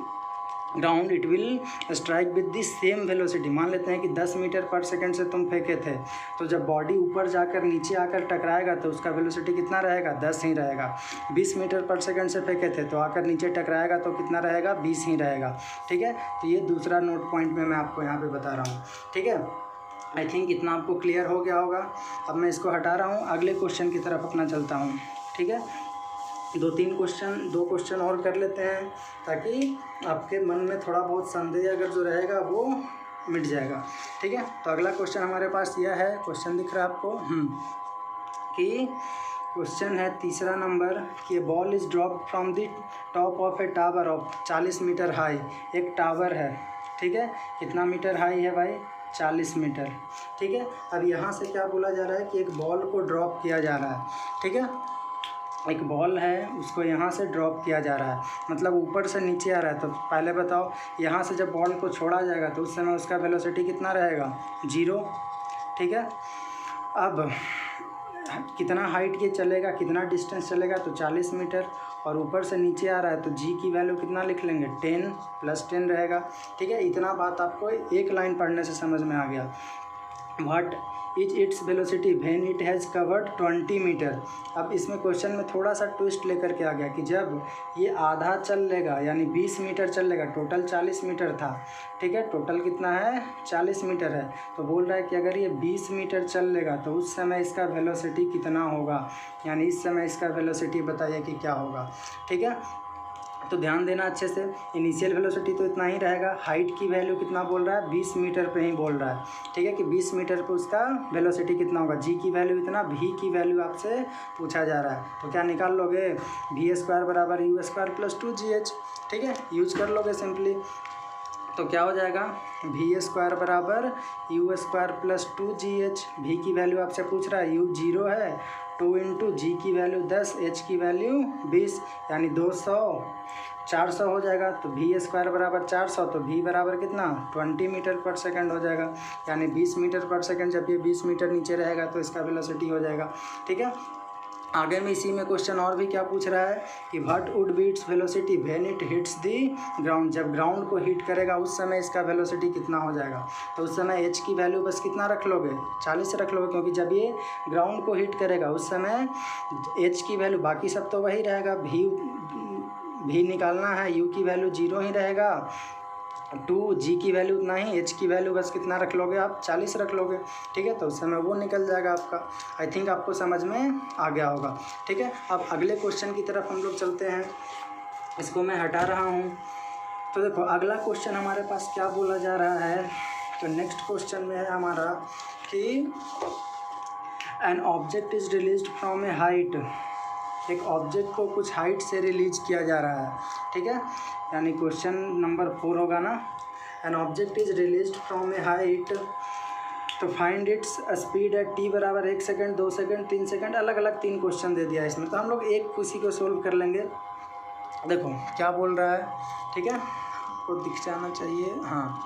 ground it will strike with the same velocity. मान लेते हैं कि 10 मीटर पर सेकंड से तुम फेंके थे, तो जब बॉडी ऊपर जाकर नीचे आकर टकराएगा तो उसका वेलोसिटी कितना रहेगा, 10 ही रहेगा। 20 मीटर पर सेकंड से फेंके थे तो आकर नीचे टकराएगा तो कितना रहेगा, 20 ही रहेगा, ठीक है। तो ये दूसरा नोट पॉइंट में मैं आपको यहाँ पे बता रहा हूँ, ठीक है। आई थिंक इतना आपको क्लियर हो गया होगा। अब मैं इसको हटा रहा हूँ, अगले क्वेश्चन की तरफ अपना चलता हूँ, ठीक है। दो क्वेश्चन और कर लेते हैं ताकि आपके मन में थोड़ा बहुत संदेह अगर जो रहेगा वो मिट जाएगा, ठीक है। तो अगला क्वेश्चन हमारे पास यह है, क्वेश्चन दिख रहा है आपको कि क्वेश्चन है तीसरा नंबर कि ball is drop from the top of a tower of 40 metre high. एक टावर है, ठीक है, कितना मीटर हाई है भाई, 40 मीटर, ठीक है। अब यहाँ से क्या बोला जा रहा है कि एक बॉल को ड्रॉप किया जा रहा है, ठीक है। एक बॉल है उसको यहाँ से ड्रॉप किया जा रहा है, मतलब ऊपर से नीचे आ रहा है। तो पहले बताओ, यहाँ से जब बॉल को छोड़ा जाएगा तो उस समय उसका वेलोसिटी कितना रहेगा, 0, ठीक है। अब कितना हाइट ये चलेगा, कितना डिस्टेंस चलेगा, तो 40 मीटर, और ऊपर से नीचे आ रहा है तो जी की वैल्यू कितना लिख लेंगे, 10 + 10 रहेगा, ठीक है। इतना बात आपको एक लाइन पढ़ने से समझ में आ गया। What is its velocity when it has covered 20 metre. अब इसमें क्वेश्चन में थोड़ा सा ट्विस्ट लेकर के आ गया कि जब ये आधा चल लेगा यानी 20 मीटर चल लेगा, टोटल 40 मीटर था, ठीक है, टोटल कितना है, 40 मीटर है। तो बोल रहा है कि अगर ये 20 मीटर चल लेगा तो उस समय इसका वेलोसिटी कितना होगा, यानी इस समय इसका वेलोसिटी बताइए कि क्या होगा, ठीक है। तो ध्यान देना अच्छे से, इनिशियल वेलोसिटी तो इतना ही रहेगा। हाइट की वैल्यू कितना बोल रहा है, 20 मीटर पे ही बोल रहा है, ठीक है, कि 20 मीटर पे उसका वेलोसिटी कितना होगा। जी की वैल्यू इतना, भी की वैल्यू आपसे पूछा जा रहा है, तो क्या निकाल लोगे, v² = u² + 2gh, ठीक है, यूज कर लोगे सिंपली। तो क्या हो जाएगा, v² = u² + 2gh। भी की वैल्यू आपसे पूछ रहा है, u 0 है, 2 × जी की वैल्यू 10, h की वैल्यू 20, यानी 200, 400 हो जाएगा। तो v² = 400, तो v बराबर कितना, 20 मीटर पर सेकंड हो जाएगा, यानी 20 मीटर पर सेकंड। जब ये 20 मीटर नीचे रहेगा तो इसका वेलोसिटी हो जाएगा, ठीक है। आगे में इसी में क्वेश्चन और भी क्या पूछ रहा है कि what would be it's velocity when it hits the ground. जब ग्राउंड को हिट करेगा उस समय इसका वेलोसिटी कितना हो जाएगा। तो उस समय h की वैल्यू बस कितना रख लोगे, 40 रख लोगे, क्योंकि जब ये ग्राउंड को हिट करेगा उस समय h की वैल्यू, बाकी सब तो वही रहेगा, भी निकालना है, u की वैल्यू 0 ही रहेगा, 2 जी की वैल्यू उतना ही, h की वैल्यू बस कितना रख लोगे आप, 40 रख लोगे, ठीक है। तो उस समय वो निकल जाएगा आपका। आई थिंक आपको समझ में आ गया होगा, ठीक है। अब अगले क्वेश्चन की तरफ हम लोग चलते हैं, इसको मैं हटा रहा हूँ। तो देखो अगला क्वेश्चन हमारे पास क्या बोला जा रहा है। तो नेक्स्ट क्वेश्चन में है हमारा कि N object is released from a height. एक ऑब्जेक्ट को कुछ हाइट से रिलीज किया जा रहा है, ठीक है, यानी क्वेश्चन नंबर 4 होगा ना। An object is released from a height, तो find its speed at t = 1 second, 2 second, 3 second, अलग अलग 3 क्वेश्चन दे दिया है इसमें। तो हम लोग एक उसी को सोल्व कर लेंगे। देखो क्या बोल रहा है, ठीक है, आपको दिख जाना चाहिए, हाँ।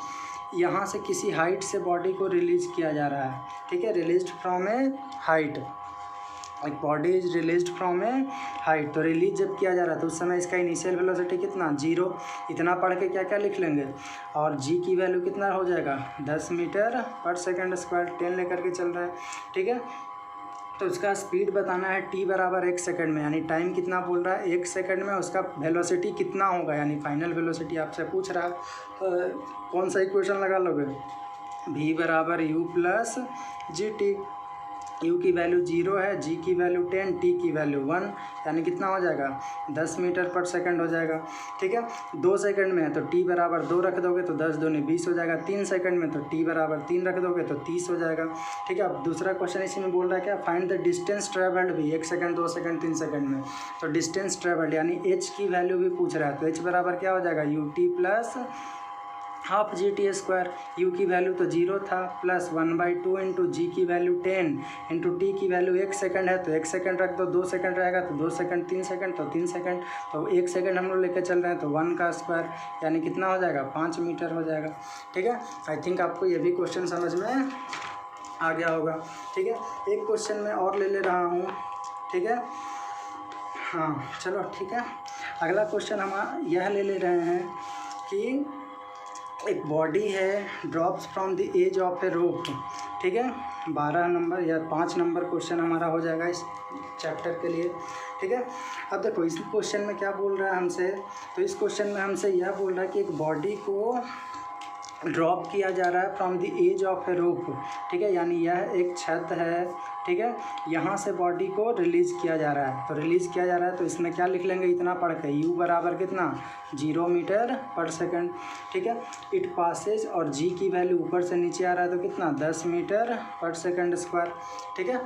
यहाँ से किसी हाइट से बॉडी को रिलीज किया जा रहा है, ठीक है, रिलीज्ड फ्रॉम ए हाइट। एक body is released from a height, तो रिलीज जब किया जा रहा है तो उस समय इसका इनिशियल वेलोसिटी कितना, 0। इतना पढ़ के क्या क्या लिख लेंगे, और जी की वैल्यू कितना हो जाएगा, 10 मीटर पर सेकंड स्क्वायर, 10 लेकर के चल रहा है, ठीक है। तो उसका स्पीड बताना है t = 1 सेकंड में, यानी टाइम कितना बोल रहा है, 1 सेकंड में उसका वेलोसिटी कितना होगा, यानी फाइनल वेलोसिटी आपसे पूछ रहा है। कौन सा इक्वेशन लगा लोगे, v = u + gt। u की वैल्यू 0 है, g की वैल्यू 10, t की वैल्यू 1, यानी कितना हो जाएगा, 10 मीटर पर सेकंड हो जाएगा, ठीक है। 2 सेकंड में है तो t = 2 रख दोगे तो 10 दूनी 20 हो जाएगा। 3 सेकंड में तो t = 3 रख दोगे तो 30 हो जाएगा, ठीक है। अब दूसरा क्वेश्चन इसी में बोल रहा है क्या, फाइंड द डिस्टेंस ट्रेवल्ड भी 1 सेकंड, 2 सेकंड, 3 सेकंड में। तो डिस्टेंस ट्रेवल्ड यानी h की वैल्यू भी पूछ रहा है, तो h बराबर क्या हो जाएगा, ut + half G T square, you की वैल्यू तो 0 था, प्लस 1/2 इंटू जी की वैल्यू 10 इंटू टी की वैल्यू 1 सेकंड है तो 1 सेकंड रख दो, 2 सेकंड रहेगा तो 2 सेकंड, 3 सेकंड तो 3 सेकंड, तो 1 सेकंड हम लोग लेकर चल रहे हैं तो 1 का स्क्वायर यानी कितना हो जाएगा 5 मीटर हो जाएगा। ठीक है, आई थिंक आपको ये भी क्वेश्चन समझ में आ गया होगा। ठीक है, एक क्वेश्चन मैं और ले रहा हूँ। ठीक है, हाँ चलो ठीक है, अगला क्वेश्चन हम यह ले रहे हैं कि एक बॉडी है drops from the edge of a rope. ठीक है, 12 नंबर या 5 नंबर क्वेश्चन हमारा हो जाएगा इस चैप्टर के लिए। ठीक है, अब देखो इस क्वेश्चन में क्या बोल रहा है हमसे, तो इस क्वेश्चन में हमसे यह बोल रहा है कि एक बॉडी को ड्रॉप किया जा रहा है from the edge of a rope. ठीक है, यानी यह एक छत है। ठीक है, यहाँ से बॉडी को रिलीज़ किया जा रहा है, तो रिलीज़ किया जा रहा है तो इसमें क्या लिख लेंगे इतना पढ़ के, यू बराबर कितना 0 मीटर पर सेकंड। ठीक है, इट पासेज और जी की वैल्यू ऊपर से नीचे आ रहा है तो कितना 10 मीटर पर सेकंड स्क्वायर। ठीक है,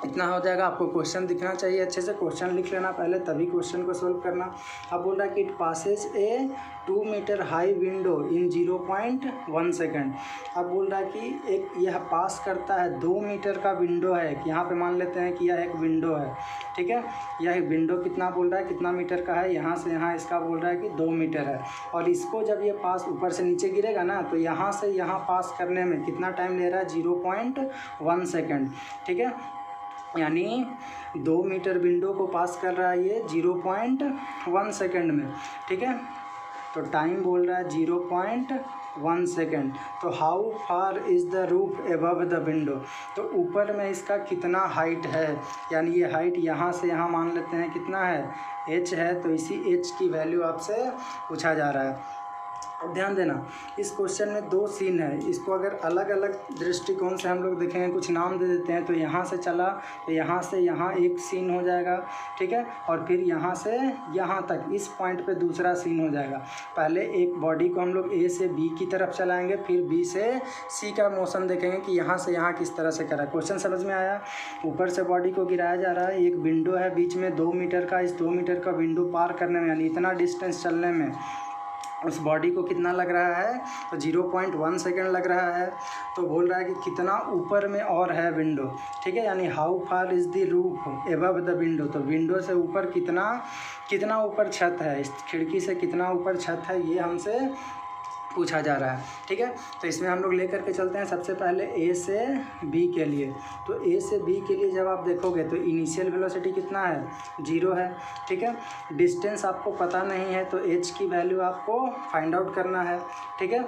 इतना हो जाएगा। आपको क्वेश्चन दिखना चाहिए, अच्छे से क्वेश्चन लिख लेना पहले तभी क्वेश्चन को सोल्व करना। अब बोल रहा है कि it passes a 2 metre high window in 0.1 second. अब बोल रहा है कि एक यह पास करता है 2 मीटर का विंडो है, कि यहाँ पे मान लेते हैं कि यह एक विंडो है। ठीक है, यह विंडो कितना बोल रहा है कितना मीटर का है, यहाँ से यहाँ इसका बोल रहा है कि 2 मीटर है, और इसको जब ये पास ऊपर से नीचे गिरेगा ना तो यहाँ से यहाँ पास करने में कितना टाइम ले रहा है 0.1 सेकेंड। ठीक है, यानी 2 मीटर विंडो को पास कर रहा है ये 0.1 सेकेंड में। ठीक है, तो टाइम बोल रहा है 0.1 सेकेंड। तो how far is the roof above the window, तो ऊपर में इसका कितना हाइट है, यानी ये हाइट यहाँ से यहाँ मान लेते हैं कितना है h है, तो इसी h की वैल्यू आपसे पूछा जा रहा है। अब ध्यान देना, इस क्वेश्चन में 2 सीन है, इसको अगर अलग अलग दृष्टिकोण से हम लोग देखेंगे, कुछ नाम दे देते हैं, तो यहाँ से चला तो यहाँ से यहाँ एक सीन हो जाएगा। ठीक है, और फिर यहाँ से यहाँ तक इस पॉइंट पे दूसरा सीन हो जाएगा। पहले एक बॉडी को हम लोग ए से बी की तरफ चलाएंगे, फिर बी से सी का मोशन देखेंगे कि यहाँ से यहाँ किस तरह से करा। क्वेश्चन समझ में आया? ऊपर से बॉडी को गिराया जा रहा है, एक विंडो है बीच में 2 मीटर का, इस 2 मीटर का विंडो पार करने में यानी इतना डिस्टेंस चलने में उस बॉडी को कितना लग रहा है, तो 0.1 सेकेंड लग रहा है। तो बोल रहा है कि कितना ऊपर में और है विंडो। ठीक है, यानी how far is the roof above the window, तो विंडो से ऊपर कितना ऊपर छत है, इस खिड़की से कितना ऊपर छत है, ये हमसे पूछा जा रहा है। ठीक है, तो इसमें हम लोग लेकर के चलते हैं सबसे पहले ए से बी के लिए। तो ए से बी के लिए जब आप देखोगे तो इनिशियल वेलोसिटी कितना है 0 है। ठीक है, डिस्टेंस आपको पता नहीं है तो एच की वैल्यू आपको फाइंड आउट करना है। ठीक है,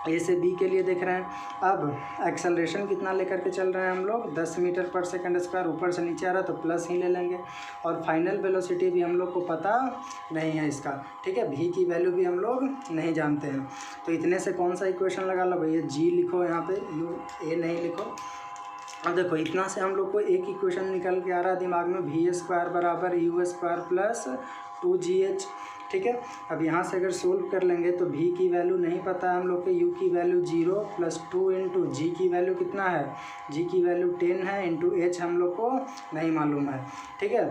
ए से बी के लिए देख रहे हैं। अब एक्सेलरेशन कितना लेकर के चल रहे हैं हम लोग 10 मीटर पर सेकंड स्क्वायर, ऊपर से नीचे आ रहा है तो प्लस ही ले लेंगे, और फाइनल वेलोसिटी भी हम लोग को पता नहीं है इसका। ठीक है, भी की वैल्यू भी हम लोग नहीं जानते हैं, तो इतने से कौन सा इक्वेशन लगा लो भैया, जी लिखो यहाँ पे, यू ए नहीं लिखो। अब देखो इतना से हम लोग को एक इक्वेशन निकल के आ रहा है दिमाग में, वी स्क्वायर बराबर यू स्क्वायर प्लस 2gh। ठीक है, अब यहाँ से अगर सोल्व कर लेंगे तो v की वैल्यू नहीं पता है हम लोग के, u की वैल्यू 0 प्लस 2 इंटू जी की वैल्यू कितना है, g की वैल्यू 10 है, इंटू h हम लोग को नहीं मालूम है। ठीक है,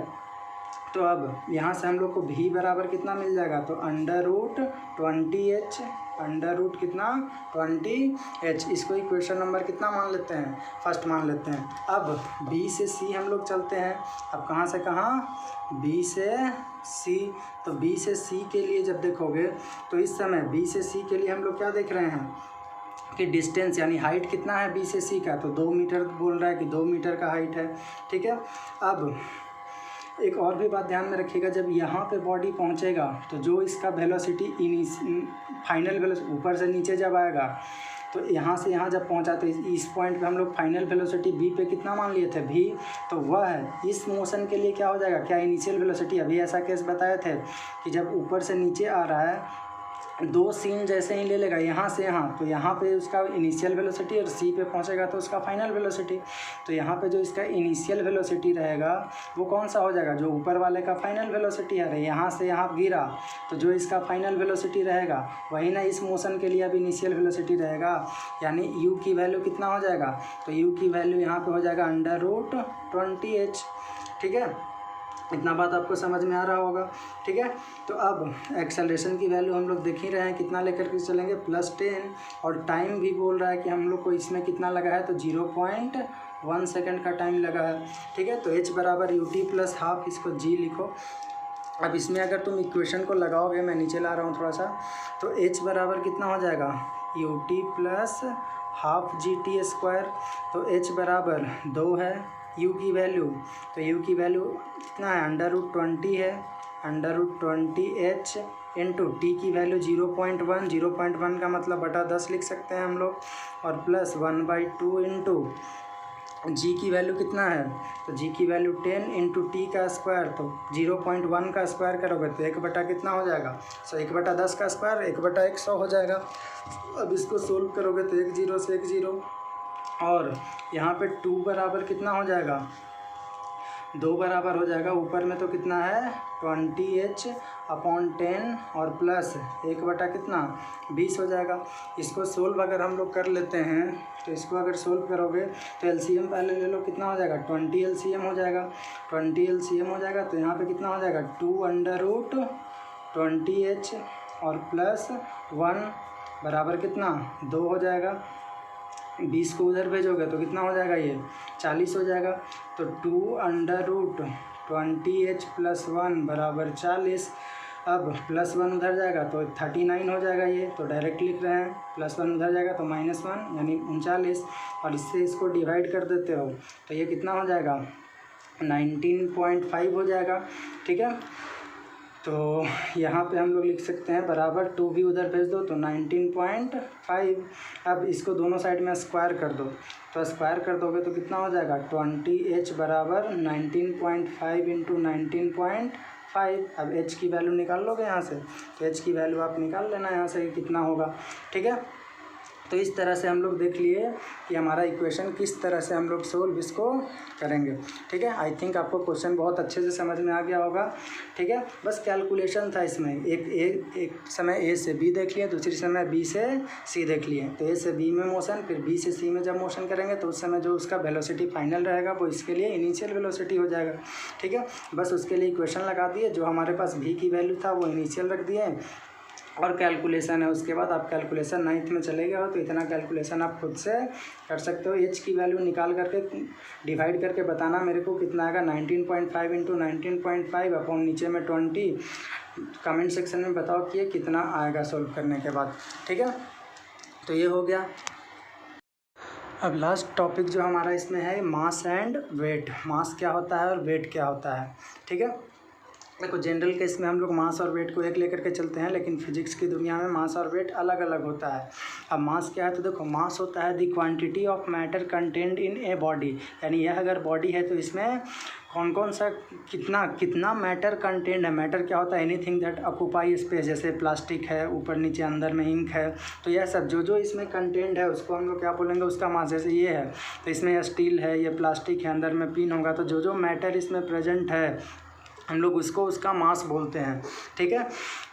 तो अब यहाँ से हम लोग को v बराबर कितना मिल जाएगा, तो √20h, अंडर रूट कितना 20h। इसको इक्वेशन नंबर कितना मान लेते हैं, फर्स्ट मान लेते हैं। अब b से c हम लोग चलते हैं, अब कहाँ से कहाँ, b से c, तो b से c के लिए जब देखोगे तो इस समय b से c के लिए हम लोग क्या देख रहे हैं कि डिस्टेंस यानी हाइट कितना है b से c का, तो 2 मीटर बोल रहा है कि 2 मीटर का हाइट है। ठीक है, अब एक और भी बात ध्यान में रखिएगा, जब यहाँ पे बॉडी पहुँचेगा तो जो इसका वेलोसिटी फाइनल वेलोसिटी ऊपर से नीचे जब आएगा तो यहाँ से यहाँ जब पहुँचा तो इस पॉइंट पे हम लोग फाइनल वेलोसिटी v पे कितना मान लिए थे, v, तो वह है इस मोशन के लिए क्या हो जाएगा, क्या इनिशियल वेलोसिटी, अभी ऐसा केस बताए थे कि जब ऊपर से नीचे आ रहा है 2 सीन जैसे ही ले लेगा यहाँ से यहाँ, तो यहाँ पे उसका इनिशियल वेलोसिटी और सी पे पहुँचेगा तो उसका फाइनल वेलोसिटी। तो यहाँ पे जो इसका इनिशियल वेलोसिटी रहेगा वो कौन सा हो जाएगा, जो ऊपर वाले का फाइनल वेलोसिटी है, यहाँ से यहाँ गिरा तो जो इसका फाइनल वेलोसिटी रहेगा वही ना इस मोशन के लिए अब इनिशियल वेलोसिटी रहेगा, यानी u की वैल्यू कितना हो जाएगा, तो u की वैल्यू यहाँ पे हो जाएगा √20h। ठीक है, इतना बात आपको समझ में आ रहा होगा, ठीक है। तो अब एक्सेलरेशन की वैल्यू हम लोग देख ही रहे हैं, कितना लेकर के चलेंगे +10, और टाइम भी बोल रहा है कि हम लोग को इसमें कितना लगा है, तो 0.1 सेकेंड का टाइम लगा है, ठीक है। तो h बराबर ut + हाफ, इसको g लिखो। अब इसमें अगर तुम इक्वेशन को लगाओगे, मैं नीचे ला रहा हूँ थोड़ा सा, तो h बराबर कितना हो जाएगा, ut + हाफ GT²। तो h बराबर 2 है, u की वैल्यू, तो u की वैल्यू कितना है, √20 है, √20h इंटू टी की वैल्यू 0.1, 0.1 का मतलब बटा 10 लिख सकते हैं हम लोग, और +1/2 इंटू जी की वैल्यू कितना है, तो जी की वैल्यू 10 इंटू टी का स्क्वायर, तो 0.1 का स्क्वायर करोगे तो 1 बटा कितना हो जाएगा, 1/10 का स्क्वायर 1/100 हो जाएगा। अब इसको सोल्व करोगे तो 1 0 से 1 0, और यहाँ पे 2 बराबर कितना हो जाएगा, 2 बराबर हो जाएगा, ऊपर में तो कितना है 20h/10 और प्लस 1 बटा कितना 20 हो जाएगा। इसको सोल्व अगर हम लोग कर लेते हैं, तो इसको अगर सोल्व करोगे तो एलसीएम पहले ले लो, कितना हो जाएगा 20 एलसीएम हो जाएगा, 20 एलसीएम हो जाएगा। तो यहाँ पे कितना हो जाएगा 2√20h और +1 बराबर कितना 2 हो जाएगा। 20 को उधर भेजोगे तो कितना हो जाएगा, ये 40 हो जाएगा। तो 2√20h + 1 बराबर 40। अब +1 उधर जाएगा तो 39 हो जाएगा ये, तो डायरेक्ट लिख रहे हैं, +1 उधर जाएगा तो -1 यानी 39, और इससे इसको डिवाइड कर देते हो तो ये कितना हो जाएगा 19.5 हो जाएगा, ठीक है। तो यहाँ पे हम लोग लिख सकते हैं बराबर 2 भी उधर भेज दो तो 19.5। अब इसको दोनों साइड में स्क्वायर कर दो, तो स्क्वायर कर दोगे तो कितना हो जाएगा 20h बराबर 19.5 इंटू 19.5। अब h की वैल्यू निकाल लोगे यहाँ से, तो h की वैल्यू आप निकाल लेना यहाँ से कितना होगा, ठीक है। तो इस तरह से हम लोग देख लिए कि हमारा इक्वेशन किस तरह से हम लोग सोल्व इसको करेंगे, ठीक है। आई थिंक आपको क्वेश्चन बहुत अच्छे से समझ में आ गया होगा, ठीक है। बस कैलकुलेशन था इसमें, एक समय ए से बी देख लिए, दूसरी समय बी से सी देख लिए। तो ए से बी में मोशन, फिर बी से सी में जब मोशन करेंगे तो उस समय जो उसका वेलोसिटी फाइनल रहेगा वो इसके लिए इनिशियल वेलोसिटी हो जाएगा, ठीक है। बस उसके लिए इक्वेशन लगा दिए, जो हमारे पास भी की वैल्यू था वो इनिशियल रख दिए, और कैलकुलेशन है। उसके बाद आप कैलकुलेशन 9th में चले गए हो तो इतना कैलकुलेशन आप खुद से कर सकते हो। एच की वैल्यू निकाल करके डिवाइड करके बताना मेरे को कितना आएगा, 19.5 इंटू 19.5 अपॉन नीचे में 20। कमेंट सेक्शन में बताओ कि ये कितना आएगा सोल्व करने के बाद, ठीक है। तो ये हो गया। अब लास्ट टॉपिक जो हमारा इसमें है मास एंड वेट। मास क्या होता है और वेट क्या होता है, ठीक है। देखो जनरल केस में हम लोग मास और वेट को एक लेकर के चलते हैं, लेकिन फिजिक्स की दुनिया में मास और वेट अलग अलग होता है। अब मास क्या है, तो देखो मास होता है the quantity of matter contained in a body, यानी यह अगर बॉडी है तो इसमें कौन कौन सा कितना मैटर कंटेंड है। मैटर क्या होता है, एनीथिंग दैट ऑक्यूपाई स्पेस, जैसे प्लास्टिक है, ऊपर नीचे अंदर में इंक है, तो यह सब जो इसमें कंटेंट है उसको हम लोग क्या बोलेंगे, उसका मास। जैसे ये है तो इसमें स्टील है, ये प्लास्टिक है, अंदर में पिन होगा, तो जो मैटर इसमें प्रेजेंट है हम लोग उसको उसका मास बोलते हैं, ठीक है।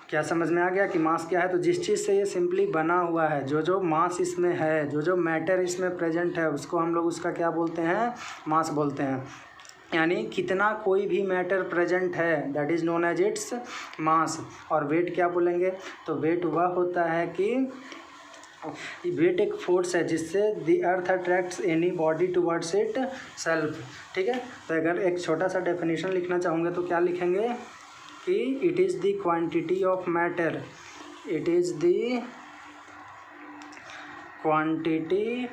क्या समझ में आ गया कि मास क्या है, तो जिस चीज़ से ये सिंपली बना हुआ है, जो मास इसमें है, जो मैटर इसमें प्रेजेंट है, उसको हम लोग उसका क्या बोलते हैं, मास बोलते हैं। यानी कितना कोई भी मैटर प्रेजेंट है that is known as its mass. और वेट क्या बोलेंगे, तो वेट वह होता है कि वेट एक फोर्स है जिससे the earth attracts any body towards it self, ठीक है। तो अगर एक छोटा सा डेफिनेशन लिखना चाहूँगा तो क्या लिखेंगे कि it is the quantity of matter, it is the quantity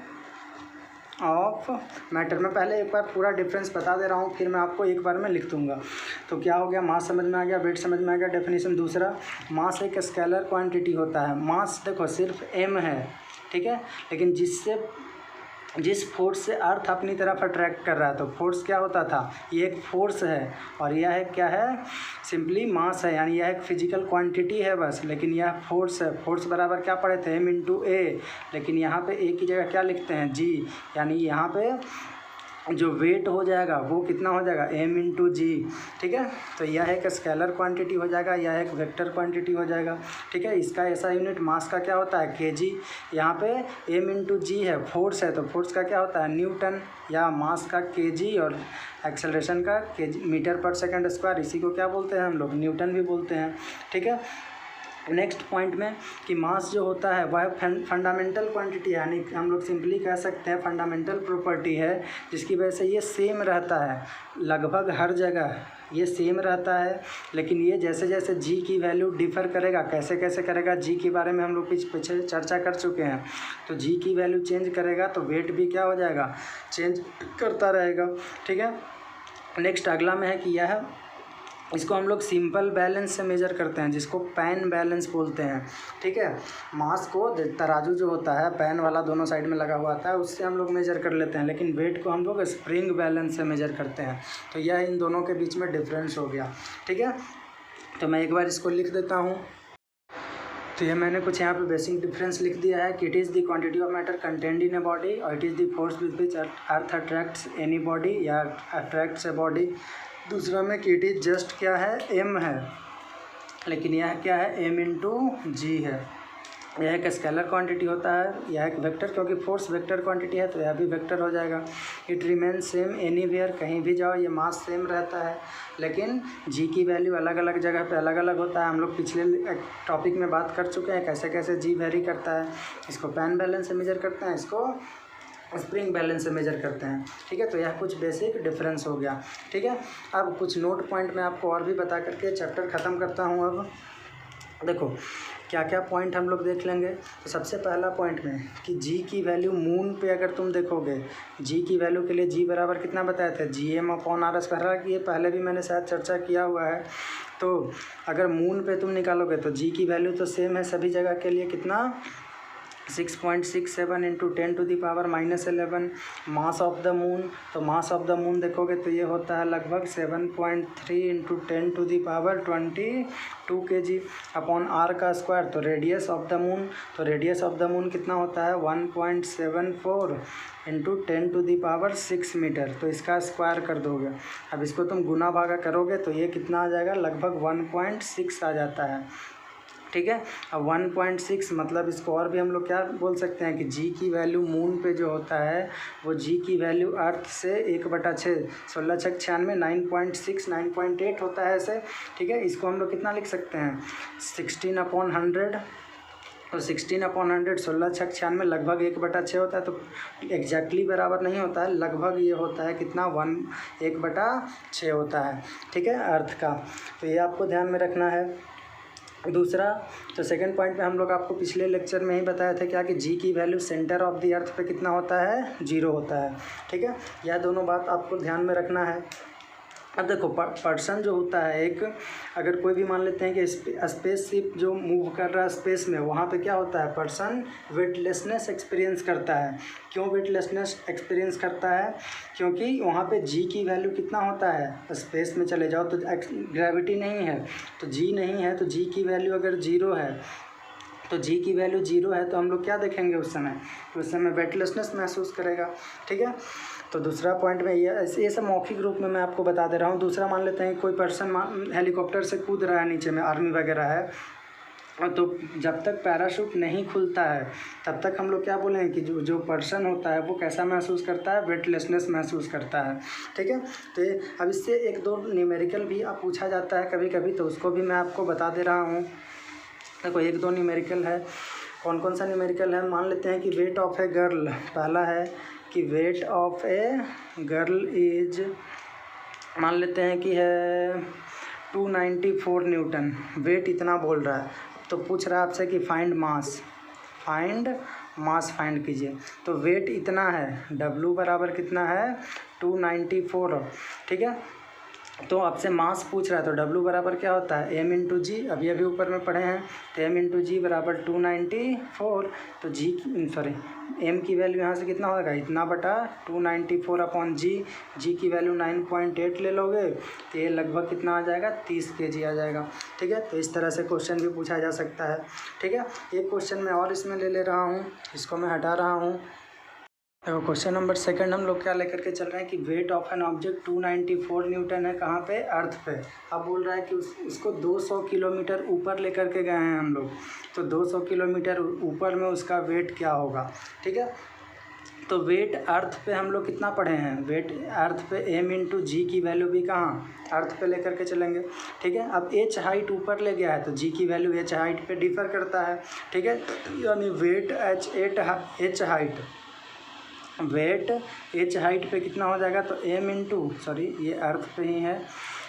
of matter. मैं पहले एक बार पूरा डिफरेंस बता दे रहा हूँ, फिर मैं आपको एक बार में लिख दूँगा। तो क्या हो गया, मास समझ में आ गया, वेट समझ में आ गया। डेफिनेशन दूसरा, मास एक स्केलर क्वांटिटी होता है। मास देखो सिर्फ m है, ठीक है, लेकिन जिस फोर्स से अर्थ अपनी तरफ अट्रैक्ट कर रहा है, तो फोर्स क्या होता था, ये एक फोर्स है, और यह है क्या है, सिंपली मास है, यानी यह एक फिजिकल क्वांटिटी है बस, लेकिन यह फोर्स है। फोर्स बराबर क्या पढ़े थे, m इंटू ए, लेकिन यहाँ पे ए की जगह क्या लिखते हैं, g, यानी यहाँ पे जो वेट हो जाएगा वो कितना हो जाएगा m इंटू जी, ठीक है। तो यह एक स्केलर क्वांटिटी हो जाएगा, यह एक वेक्टर क्वांटिटी हो जाएगा, ठीक है। इसका ऐसा यूनिट मास का क्या होता है kg, यहाँ पे m इंटू जी है, फोर्स है तो फोर्स का क्या होता है न्यूटन, या मास का kg और एक्सेलरेशन का kg metre per second square, इसी को क्या बोलते हैं हम लोग न्यूटन भी बोलते हैं, ठीक है। नेक्स्ट पॉइंट में कि मास जो होता है वह फंडामेंटल क्वांटिटी है, यानी हम लोग सिंपली कह सकते हैं फंडामेंटल प्रॉपर्टी है, जिसकी वजह से ये सेम रहता है लगभग हर जगह, ये सेम रहता है। लेकिन ये जैसे जैसे जी की वैल्यू डिफ़र करेगा, कैसे कैसे करेगा, जी के बारे में हम लोग पीछे चर्चा कर चुके हैं। तो जी की वैल्यू चेंज करेगा तो वेट भी क्या हो जाएगा चेंज करता रहेगा, ठीक है। नेक्स्ट अगला में है कि यह इसको हम लोग सिंपल बैलेंस से मेजर करते हैं, जिसको पैन बैलेंस बोलते हैं, ठीक है। मास को तराजू जो होता है पैन वाला दोनों साइड में लगा हुआ आता है, उससे हम लोग मेजर कर लेते हैं, लेकिन वेट को हम लोग स्प्रिंग बैलेंस से मेजर करते हैं। तो यह इन दोनों के बीच में डिफरेंस हो गया, ठीक है। तो मैं एक बार इसको लिख देता हूँ। तो ये मैंने कुछ यहाँ पे बेसिक डिफरेंस लिख दिया है कि it is the quantity of matter contained in a body, और it is the force with which earth attracts any body या अट्रैक्ट्स ए बॉडी। दूसरा में कि इट इज़ जस्ट क्या है m है, लेकिन यह क्या है m इंटू जी है। यह एक स्केलर क्वांटिटी होता है, यह एक वेक्टर, क्योंकि फोर्स वेक्टर क्वांटिटी है तो यह भी वेक्टर हो जाएगा। इट रिमेन सेम एनीवेयर, कहीं भी जाओ ये मास सेम रहता है, लेकिन जी की वैल्यू अलग अलग जगह पे अलग अलग होता है। हम लोग पिछले टॉपिक में बात कर चुके हैं कैसे कैसे जी वेरी करता है। इसको पैन बैलेंस से मेजर करते हैं, इसको स्प्रिंग बैलेंस से मेजर करते हैं, ठीक है। तो यह कुछ बेसिक डिफरेंस हो गया, ठीक है। अब कुछ नोट पॉइंट मैं आपको और भी बता करके चैप्टर ख़त्म करता हूँ। अब देखो क्या क्या पॉइंट हम लोग देख लेंगे। तो सबसे पहला पॉइंट में कि जी की वैल्यू मून पे अगर तुम देखोगे, जी की वैल्यू के लिए जी बराबर कितना बताए थे Gm/r स्क्वायर, ये पहले भी मैंने शायद चर्चा किया हुआ है। तो अगर मून पे तुम निकालोगे तो जी की वैल्यू तो सेम है सभी जगह के लिए, कितना 6.67 into 10⁻⁻11 mass of the moon. तो मास ऑफ द मून देखोगे तो ये होता है लगभग 7.3 इंटू 10⁻22 kg अपॉन आर का स्क्वायर। तो रेडियस ऑफ द मून, तो रेडियस ऑफ द मून कितना होता है 1.74 इंटू 10⁻6 मीटर। तो इसका स्क्वायर कर दोगे, अब इसको तुम गुना भागा करोगे तो ये कितना आ जाएगा लगभग 1.6 आ जाता है, ठीक है। अब 1.6 मतलब इसको और भी हम लोग क्या बोल सकते हैं कि जी की वैल्यू मून पे जो होता है वो जी की वैल्यू अर्थ से 1/6, 16×6 = 9.6 9.8 होता है ऐसे, ठीक है। इसको हम लोग कितना लिख सकते हैं 16/100। तो 16/100 16×6 लगभग 1/6 होता है। तो एग्जैक्टली बराबर नहीं होता है, लगभग ये होता है कितना 1/6 होता है, ठीक है अर्थ का। तो ये आपको ध्यान में रखना है। दूसरा, तो सेकंड पॉइंट में हम लोग आपको पिछले लेक्चर में ही बताया था क्या कि जी की वैल्यू सेंटर ऑफ द अर्थ पे कितना होता है 0 होता है, ठीक है। यह दोनों बात आपको ध्यान में रखना है। अब देखो पर्सन जो होता है एक, अगर कोई भी मान लेते हैं कि स्पेसशिप जो मूव कर रहा है स्पेस में, वहाँ पे क्या होता है पर्सन वेटलेसनेस एक्सपीरियंस करता है। क्यों वेटलेसनेस एक्सपीरियंस करता है, क्योंकि वहाँ पे जी की वैल्यू कितना होता है, स्पेस में चले जाओ तो ग्रेविटी नहीं है, तो जी नहीं है, तो जी की वैल्यू अगर 0 है, तो जी की वैल्यू 0 है तो हम लोग क्या देखेंगे उस समय वेटलेसनेस महसूस करेगा, ठीक है। तो दूसरा पॉइंट में ये सब मौखिक रूप में मैं आपको बता दे रहा हूँ। दूसरा मान लेते हैं कोई पर्सन हेलीकॉप्टर से कूद रहा है नीचे में, आर्मी वगैरह है, तो जब तक पैराशूट नहीं खुलता है तब तक हम लोग क्या बोलेंगे कि जो पर्सन होता है वो कैसा महसूस करता है, वेटलेसनेस महसूस करता है, ठीक है। तो अब इससे 1-2 न्यूमेरिकल भी आप पूछा जाता है कभी कभी, तो उसको भी मैं आपको बता दे रहा हूँ। देखो 1-2 न्यूमेरिकल है, कौन कौन सा न्यूमेरिकल है, मान लेते हैं कि वेट ऑफ ए गर्ल, पहला है कि weight of a girl is, मान लेते हैं कि है 294 न्यूटन, वेट इतना बोल रहा है। तो पूछ रहा है आपसे कि फाइंड मास फाइंड कीजिए। तो वेट इतना है, W बराबर कितना है 294, ठीक है। तो आपसे मास पूछ रहा है तो W बराबर क्या होता है m इंटू जी, अभी ऊपर में पढ़े हैं, तो m इंटू जी बराबर 294। तो m की वैल्यू यहाँ से कितना होगा इतना बटा 294 अपॉन जी की वैल्यू 9.8 ले लोगे तो ये लगभग कितना आ जाएगा 30 kg आ जाएगा, ठीक है। तो इस तरह से क्वेश्चन भी पूछा जा सकता है, ठीक है। एक क्वेश्चन मैं और इसमें ले रहा हूँ, इसको मैं हटा रहा हूँ। देखो क्वेश्चन नंबर सेकंड हम लोग क्या लेकर के चल रहे हैं कि weight of an object 294 Newton है, कहाँ पे, अर्थ पे। अब बोल रहा है कि उसको 200 किलोमीटर ऊपर लेकर के गए हैं हम लोग, तो 200 किलोमीटर ऊपर में उसका वेट क्या होगा, ठीक है। तो वेट अर्थ पे हम लोग कितना पढ़े हैं, वेट अर्थ पे m/g की वैल्यू भी कहाँ, अर्थ पे लेकर के चलेंगे, ठीक है। अब h हाइट ऊपर ले गया है तो g की वैल्यू h हाइट पे डिफ़र करता है, ठीक है। यानी weight h height, weight h height पे कितना हो जाएगा, तो ये अर्थ पे ही है,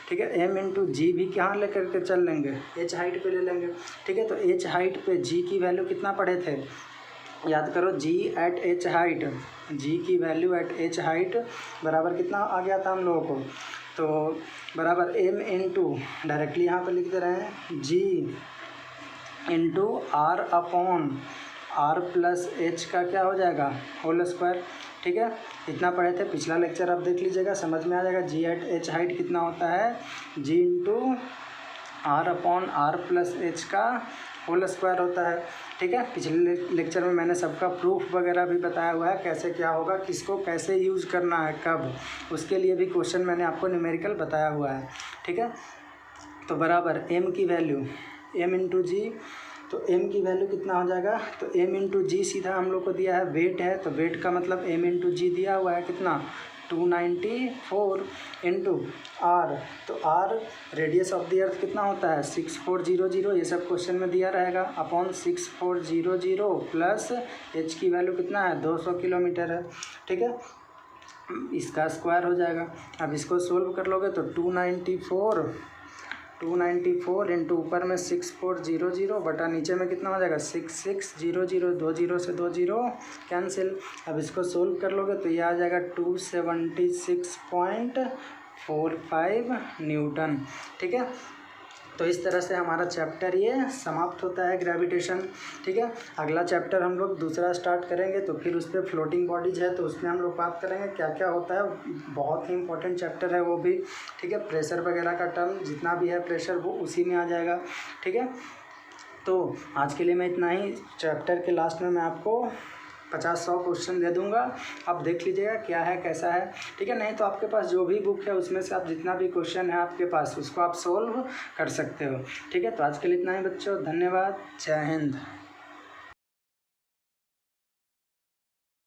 ठीक है। m/g भी कहाँ लेकर के चल लेंगे, h हाइट पे ले लेंगे, ठीक है। तो h हाइट पे g की वैल्यू कितना पढ़े थे, याद करो, g at h height, g की वैल्यू एट h हाइट बराबर कितना आ गया था हम लोगों को, तो बराबर m डायरेक्टली यहाँ पे लिख दे रहे हैं g into r upon r plus h का क्या हो जाएगा, होल स्क्वायर, ठीक है। इतना पढ़े थे पिछला लेक्चर, अब देख लीजिएगा, समझ में आ जाएगा। g एट h हाइट कितना होता है, g into r upon r plus h का होल स्क्वायर होता है, ठीक है। पिछले लेक्चर में मैंने सबका प्रूफ वगैरह भी बताया हुआ है, कैसे क्या होगा, किसको कैसे यूज़ करना है, कब, उसके लिए भी क्वेश्चन मैंने आपको न्यूमेरिकल बताया हुआ है, ठीक है। तो बराबर m की वैल्यू m/g, तो m की वैल्यू कितना हो जाएगा, तो m/g सीधा हम लोग को दिया है, वेट है तो वेट का मतलब m/g दिया हुआ है कितना, 294 इंटू r, तो r रेडियस ऑफ द अर्थ कितना होता है 6400, ये सब क्वेश्चन में दिया रहेगा, अपॉन 6400 प्लस h की वैल्यू कितना है 200 किलोमीटर है, ठीक है। इसका स्क्वायर हो जाएगा। अब इसको सोल्व कर लोगे तो 294 इंटू ऊपर में 6400 बटा नीचे में कितना हो जाएगा 6600, 2 0 से 2 0 कैंसिल। अब इसको सोल्व कर लोगे तो ये आ जाएगा 276.45 न्यूटन, ठीक है। तो इस तरह से हमारा चैप्टर ये समाप्त होता है, ग्रेविटेशन, ठीक है। अगला चैप्टर हम लोग दूसरा स्टार्ट करेंगे, तो फिर उस पर फ्लोटिंग बॉडीज है, तो उसमें हम लोग बात करेंगे क्या क्या होता है, बहुत ही इंपॉर्टेंट चैप्टर है वो भी, ठीक है। प्रेशर वगैरह का टर्म जितना भी है प्रेशर वो उसी में आ जाएगा, ठीक है। तो आज के लिए मैं इतना ही, चैप्टर के लास्ट में मैं आपको 50-100 क्वेश्चन दे दूंगा, आप देख लीजिएगा क्या है कैसा है, ठीक है। नहीं तो आपके पास जो भी बुक है उसमें से आप जितना भी क्वेश्चन है आपके पास उसको आप सोल्व कर सकते हो, ठीक है। तो आज के लिए इतना ही बच्चों, धन्यवाद, जय हिंद।